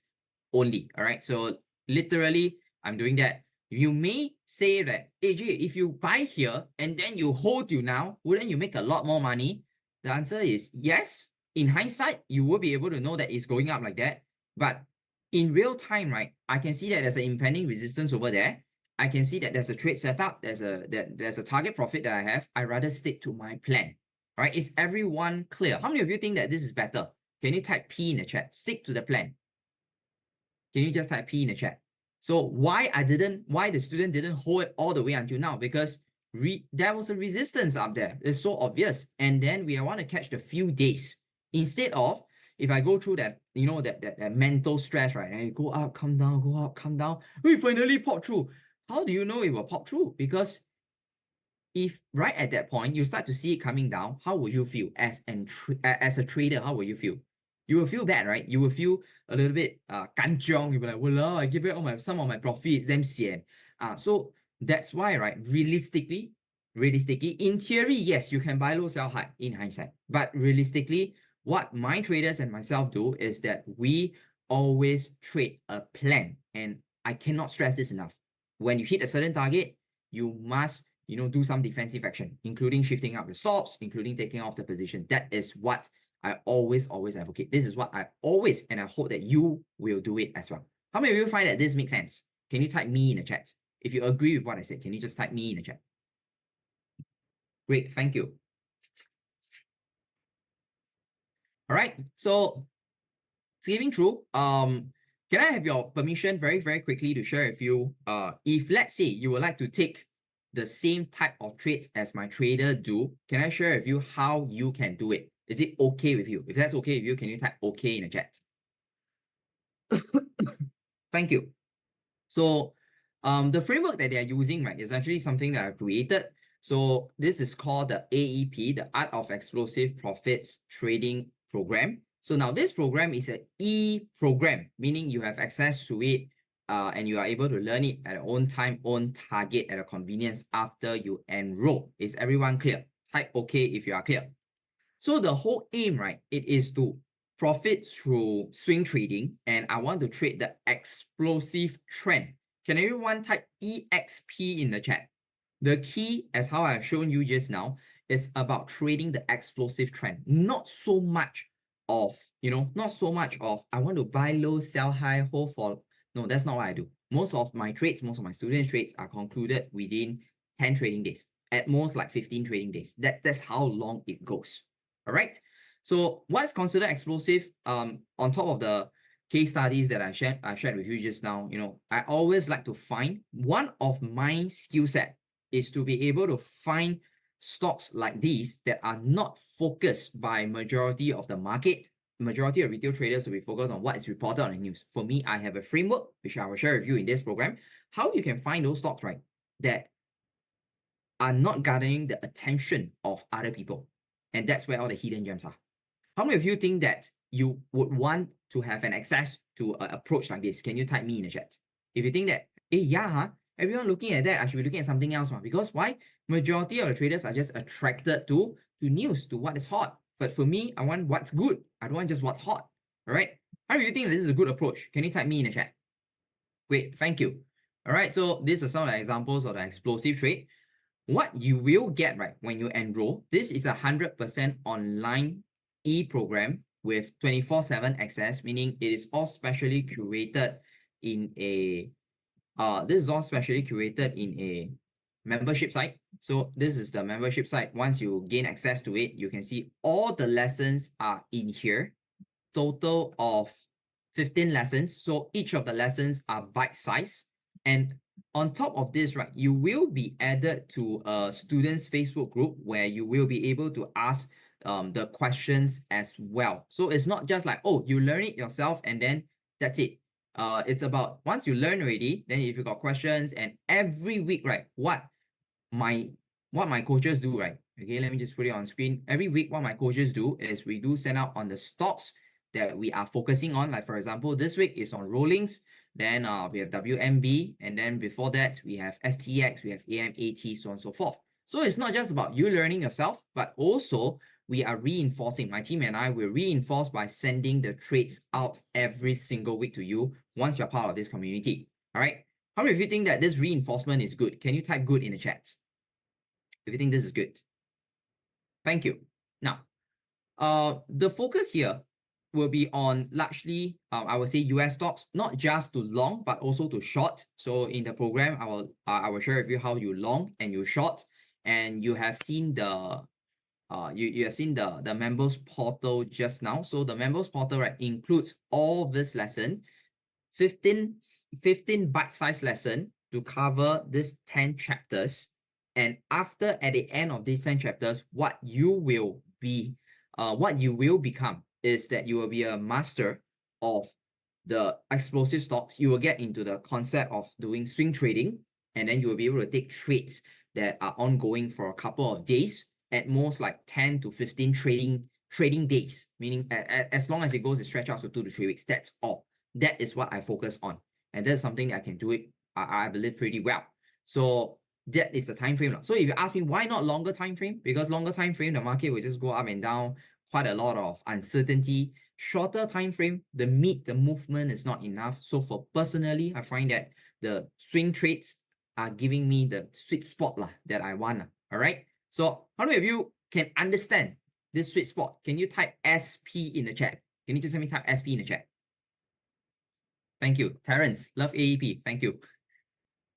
S3: only. All right. So literally, I'm doing that. You may say that, AJ, if you buy here and then you hold till now, wouldn't you make a lot more money? The answer is yes. In hindsight, you will be able to know that it's going up like that. But in real time, right, I can see that there's an impending resistance over there. I can see that there's a trade setup, there's a target profit that I have. I rather stick to my plan. All right, is everyone clear? How many of you think that this is better? Can you type P in the chat? Stick to the plan. Can you just type P in the chat? So why the student didn't hold it all the way until now? Because there was a resistance up there. It's so obvious. And then we want to catch the few days. Instead of, if I go through that, that mental stress, right? And you go up, come down, go up, come down. We finally pop through. How do you know it will pop through? Because if right at that point, you start to see it coming down, how would you feel as a trader? How will you feel? You will feel bad, right? You will feel a little bit kanchiong. You'll be like, well, I give away some of my profits, damn sian. So that's why, right? Realistically, in theory, yes, you can buy low, sell high in hindsight. But realistically, what my traders and myself do is that we always trade a plan. And I cannot stress this enough. When you hit a certain target, you must do some defensive action, including shifting up your stops, including taking off the position. That is what I always advocate. This is what I always, and I hope that you will do it as well. How many of you find that this makes sense? Can you type me in the chat? If you agree with what I said, can you just type me in the chat? Great, thank you. All right, so skipping through, can I have your permission very, very quickly to share with you, if let's say you would like to take the same type of trades as my trader do, can I share with you how you can do it? Is it okay with you? If that's okay with you, can you type okay in the chat? Thank you. So the framework that they are using, right, is actually something that I've created. So this is called the AEP, the Art of Explosive Profits Trading Program. So now this program is an e-program, meaning you have access to it and you are able to learn it at your own time, own target, at a convenience after you enroll. Is everyone clear? Type okay if you are clear. So the whole aim, right, it is to profit through swing trading, and I want to trade the explosive trend. Can everyone type EXP in the chat? The key, as how I've shown you just now, is about trading the explosive trend. Not so much of, I want to buy low, sell high, hold for. No, that's not what I do. Most of my students' trades are concluded within 10 trading days. At most like 15 trading days. That's how long it goes. All right. So what's considered explosive? On top of the case studies that I shared with you just now, I always like to find one of my skill set is to be able to find stocks like these that are not focused by majority of the market. Majority of retail traders will be focused on what is reported on the news. For me, I have a framework which I will share with you in this program. How you can find those stocks, right, that are not garnering the attention of other people. And that's where all the hidden gems are. How many of you think that you would want to have an access to an approach like this? Can you type me in the chat? If you think that, everyone looking at that, I should be looking at something else. Because why? Majority of the traders are just attracted to news, to what is hot. But for me, I want what's good. I don't want just what's hot. All right? How do you think this is a good approach? Can you type me in the chat? Great, thank you. All right, so these are some of the examples of the explosive trade. What you will get, right, when you enroll, this is 100% online e-program with 24/7 access, meaning it is all specially curated in a membership site. So this is the membership site. Once you gain access to it, you can see all the lessons are in here. Total of 15 lessons. So each of the lessons are bite-sized. And on top of this, right, you will be added to a students' Facebook group where you will be able to ask the questions as well. So it's not just like, oh, you learn it yourself and then that's it. It's about once you learn already, then if you got questions, and every week, right, what my coaches do, right? Okay, let me just put it on screen. Every week, what my coaches do is we do send out on the stocks that we are focusing on. Like for example, this week is on rollings. Then we have WMB, and then before that we have STX, we have AMAT, so on and so forth. So it's not just about you learning yourself, but also we are reinforcing. My team and I will reinforce by sending the trades out every single week to you once you're part of this community. All right. How many of you think that this reinforcement is good? Can you type good in the chat if you think this is good? Thank you. Now, the focus here will be on largely, I would say US stocks, not just to long, but also to short. So in the program, I will share with you how you long and you short, and you have seen the you have seen the members portal just now. So the members portal, right, includes all this lesson, 15 bite-sized lesson to cover this 10 chapters. And after, at the end of these 10 chapters, what you will become is that you will be a master of the explosive stocks. You will get into the concept of doing swing trading, and then you will be able to take trades that are ongoing for a couple of days, at most like 10 to 15 trading days, meaning as long as it goes, it stretch out to 2 to 3 weeks. That's all. That is what I focus on, and that's something I can do it, I believe, pretty well. So that is the time frame. So if you ask me why not longer time frame, because longer time frame, the market will just go up and down, quite a lot of uncertainty. Shorter time frame, the movement is not enough. So for personally, I find that the swing trades are giving me the sweet spot that I want. All right. So how many of you can understand this sweet spot? Can you type SP in the chat? Can you just let me type SP in the chat? Thank you. Terrence, love AEP. Thank you.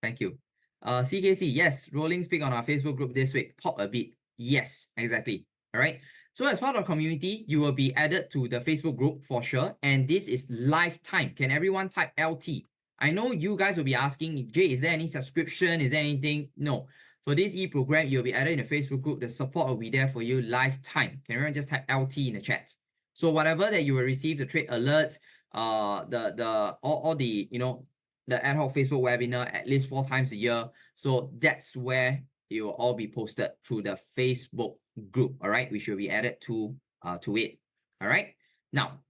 S3: Thank you. CKC, yes, rolling speak on our Facebook group this week. Pop a bit. Yes, exactly. All right. So as part of community, you will be added to the Facebook group for sure. And this is lifetime. Can everyone type LT? I know you guys will be asking, Jay, is there any subscription? Is there anything? No. For this e-program, you'll be added in the Facebook group. The support will be there for you lifetime. Can everyone just type LT in the chat? So whatever that you will receive, the trade alerts, all the, you know, the ad hoc Facebook webinar at least 4 times a year. So that's where it will all be posted through the Facebook group. All right, which will be added to it. All right. Now,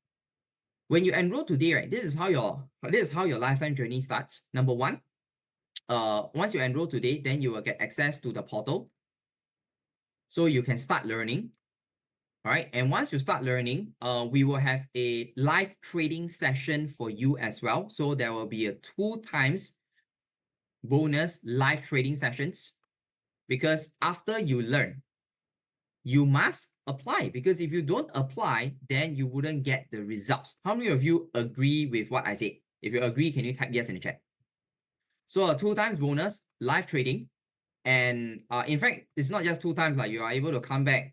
S3: when you enroll today, right, this is how your lifetime journey starts. Number one, once you enroll today, then you will get access to the portal, so you can start learning. All right, and once you start learning, we will have a live trading session for you as well. So there will be a 2 times bonus live trading sessions, because after you learn, you must apply, because if you don't apply, then you wouldn't get the results. How many of you agree with what I said? If you agree, can you type yes in the chat? So a 2 times bonus live trading, and in fact, it's not just 2 times, like you are able to come back.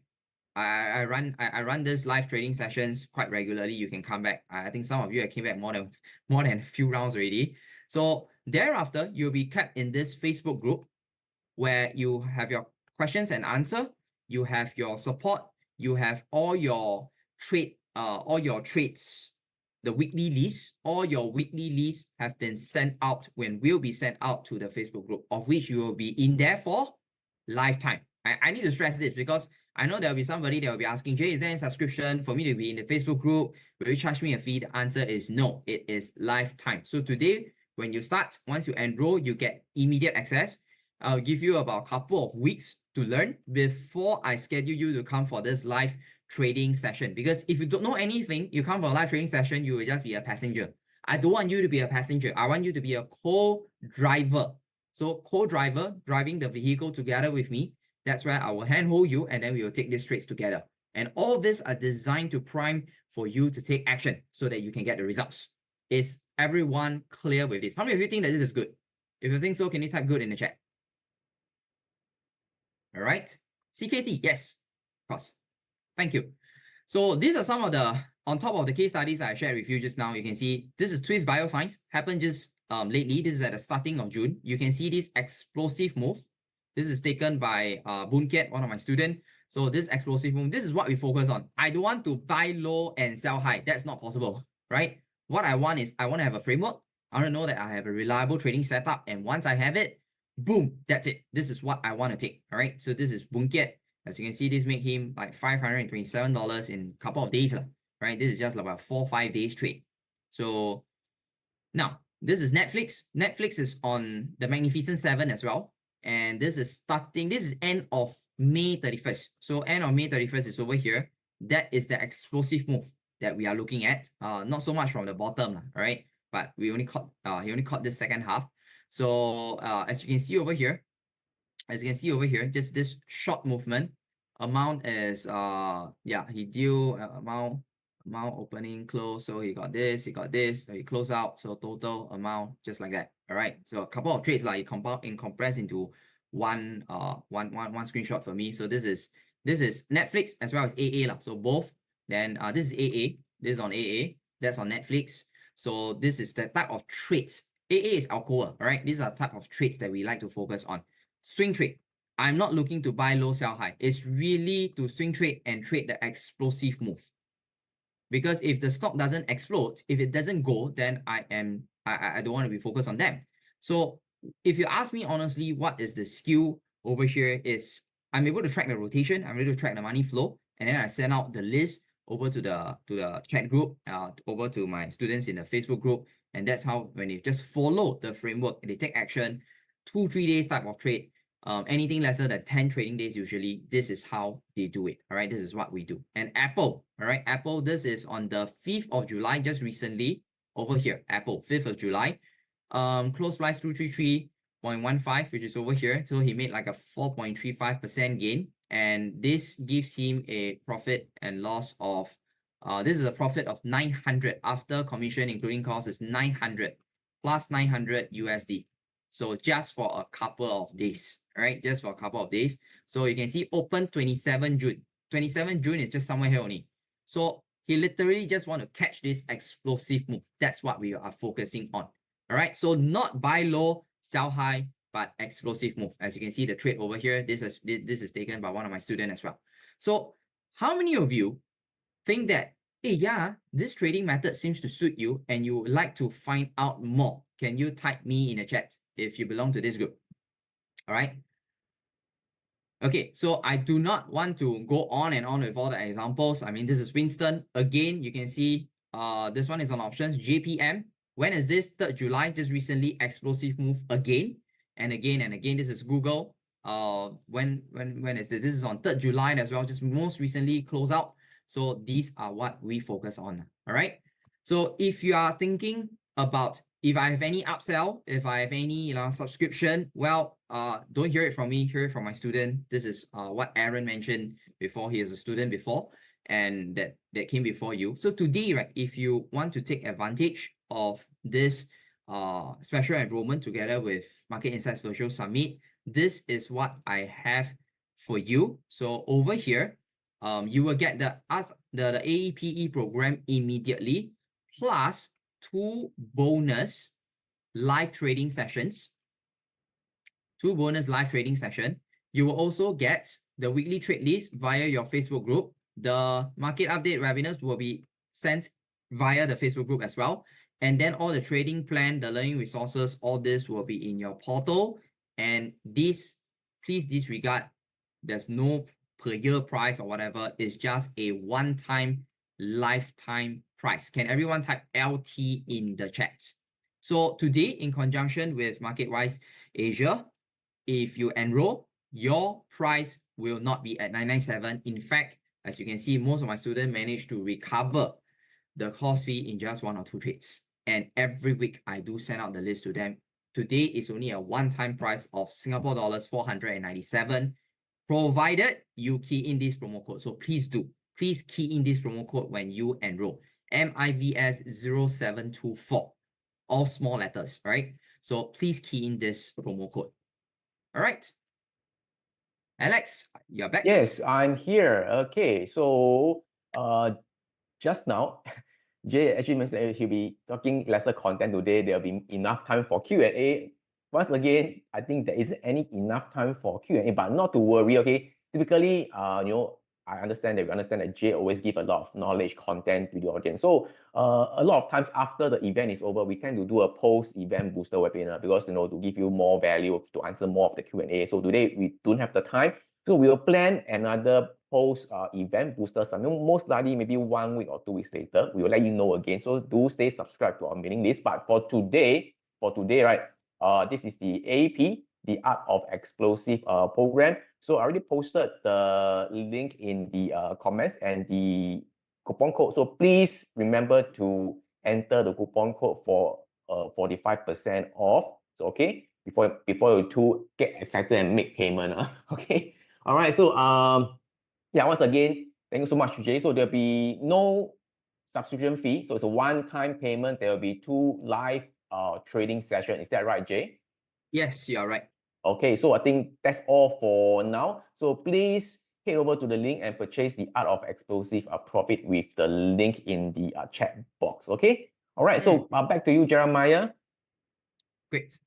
S3: I run this live trading sessions quite regularly. You can come back. I think some of you have came back more than a few rounds already. So thereafter, you'll be kept in this Facebook group where you have your questions and answer, you have your support, you have all your trades, the weekly list. All your weekly lists have been sent out will be sent out to the Facebook group, of which you will be in there for lifetime. I need to stress this, because I know there will be somebody that will be asking, Jay, is there any subscription for me to be in the Facebook group? Will you charge me a fee? The answer is no, it is lifetime. So today, when you start, once you enroll, you get immediate access. I'll give you about a couple of weeks to learn before I schedule you to come for this live trading session. Because if you don't know anything, you come for a live trading session, you will just be a passenger. I don't want you to be a passenger. I want you to be a co-driver. So co-driver, driving the vehicle together with me. That's where I will handhold you, and then we will take these trades together. And all this are designed to prime for you to take action so that you can get the results. Is everyone clear with this? How many of you think that this is good? If you think so, can you type good in the chat? All right. CKC, yes, of course. Thank you. So these are some of the, on top of the case studies I shared with you just now, you can see this is Twist Bioscience, happened just lately. This is at the starting of June. You can see this explosive move. This is taken by Boon Kiat, one of my students. So this explosive move, this is what we focus on. I don't want to buy low and sell high. That's not possible, right? What I want is I want to have a framework. I want to know that I have a reliable trading setup. And once I have it, boom, that's it. This is what I want to take. All right. So this is Boon Kiat. As you can see, this made him like $527 in a couple of days, right? This is just about 4-5 days trade. So now this is Netflix. Netflix is on the Magnificent 7 as well. And this is end of May 31st. So end of May 31st is over here. That is the explosive move that we are looking at. Not so much from the bottom, right? But we only caught, he only caught this second half. So as you can see over here, just this short movement, amount is he deal amount opening, close. So he got this, so he close out. So total amount just like that. All right. So a couple of trades like you compress into one screenshot for me. So this is Netflix as well as AA lah. So both. Then this is AA. This is on AA. That's on Netflix. So this is the type of trades. AA is alcohol. All right. These are type of trades that we like to focus on. Swing trade. I'm not looking to buy low, sell high. It's really to swing trade and trade the explosive move. Because if the stock doesn't explode, if it doesn't go, then I don't want to be focused on them. So if you ask me honestly, what is the skill over here is I'm able to track the rotation, I'm able to track the money flow, and then I send out the list over to the chat group, over to my students in the Facebook group. And that's how when they just follow the framework, they take action, 2-3 days type of trade, anything lesser than 10 trading days, usually this is how they do it. All right, this is what we do. And Apple, all right, Apple, this is on the 5th of July, just recently over here, Apple, 5th of July, close price 233.15, which is over here. So he made like a 4.35% gain, and this gives him a profit and loss of this is a profit of 900 after commission including cost is 900 plus 900 USD. So just for a couple of days, right? Just for a couple of days. So you can see open 27 June. 27 June is just somewhere here only. So he literally just want to catch this explosive move. That's what we are focusing on. All right. So not buy low, sell high, but explosive move. As you can see, the trade over here, this is taken by one of my students as well. So how many of you think that, hey, yeah, this trading method seems to suit you and you would like to find out more? Can you type me in the chat if you belong to this group? All right. Okay, so I do not want to go on and on with all the examples. I mean, this is Winston. Again, you can see this one is on options. JPM. When is this? 3rd July, just recently, explosive move again and again and again. This is Google. When is this? This is on 3rd July as well, just most recently close out. So these are what we focus on. All right. So if you are thinking about if I have any upsell, if I have any subscription, well, don't hear it from me, hear it from my student. This is what Aaron mentioned before. He is a student before, and that came before you. So today, right, if you want to take advantage of this special enrollment together with Market Insights Virtual Summit, this is what I have for you. So over here, you will get the AEPE program immediately, plus 2 bonus live trading sessions. 2 bonus live trading session. You will also get the weekly trade list via your Facebook group. The market update webinars will be sent via the Facebook group as well. And then all the trading plan, the learning resources, all this will be in your portal. And this, please disregard, there's no per year price or whatever. It's just a one-time lifetime price. Can everyone type LT in the chat? So today, in conjunction with MarketWise Asia, if you enroll, your price will not be at 997. In fact, as you can see, most of my students managed to recover the course fee in just 1 or 2 trades. And every week, I do send out the list to them. Today is only a one-time price of Singapore dollars 497, provided you key in this promo code. So please do. Please key in this promo code when you enroll. MIVS0724. All small letters, right? So please key in this promo code. All right. Alex, you're back.
S1: Yes, I'm here. Okay, so just now, Jay actually mentioned that he'll be talking lesser content today. There'll be enough time for Q&A. Once again, I think there isn't enough time for Q&A, but not to worry, okay? Typically, I understand that Jay always give a lot of knowledge content to the audience. So a lot of times after the event is over, we tend to do a post-event booster webinar because, to give you more value, to answer more of the Q&A. So today we don't have the time. So we will plan another post-event booster summit, most likely maybe 1 week or 2 weeks later. We will let you know again. So do stay subscribed to our mailing list. But for today, right, this is the AP, the Art of Explosive program. So I already posted the link in the comments and the coupon code. So please remember to enter the coupon code for 45% off. So okay, before you two get excited and make payment. Okay. All right. So yeah, once again, thank you so much, Jay. So there'll be no subscription fee. So it's a one-time payment. There will be 2 live trading sessions. Is that right, Jay?
S3: Yes, you are right.
S1: Okay, so I think that's all for now. So please head over to the link and purchase the Art of Explosive Profit with the link in the chat box. Okay. All right. So back to you, Jeremiah.
S3: Great.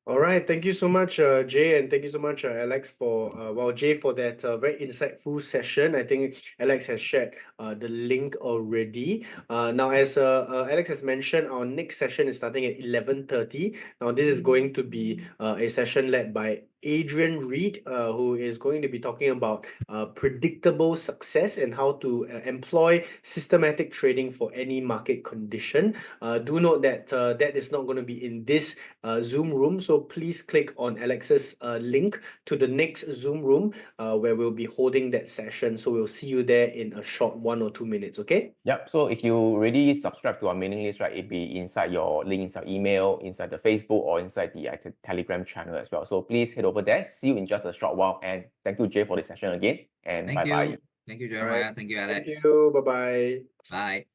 S2: All right, thank you so much, Jay, and thank you so much, Alex, for Jay, for that very insightful session. I think Alex has shared the link already. Now, as Alex has mentioned, our next session is starting at 11:30. Now, this is going to be a session led by Adrian Reed, who is going to be talking about predictable success and how to employ systematic trading for any market condition. Do note that that is not going to be in this Zoom room, so please click on Alex's link to the next Zoom room where we'll be holding that session. So we'll see you there in a short 1 or 2 minutes, okay?
S1: Yep. So if you already subscribe to our mailing list, right, it'll be inside your link, inside email, inside the Facebook, or inside the Telegram channel as well. So please head over there. See you in just a short while. And thank you, Jay, for the session again. And
S3: Thank
S1: bye-bye.
S3: you. Thank you,
S2: All right.
S3: Jeremiah. Thank you, Alex.
S2: Thank you. Bye-bye.
S3: Bye.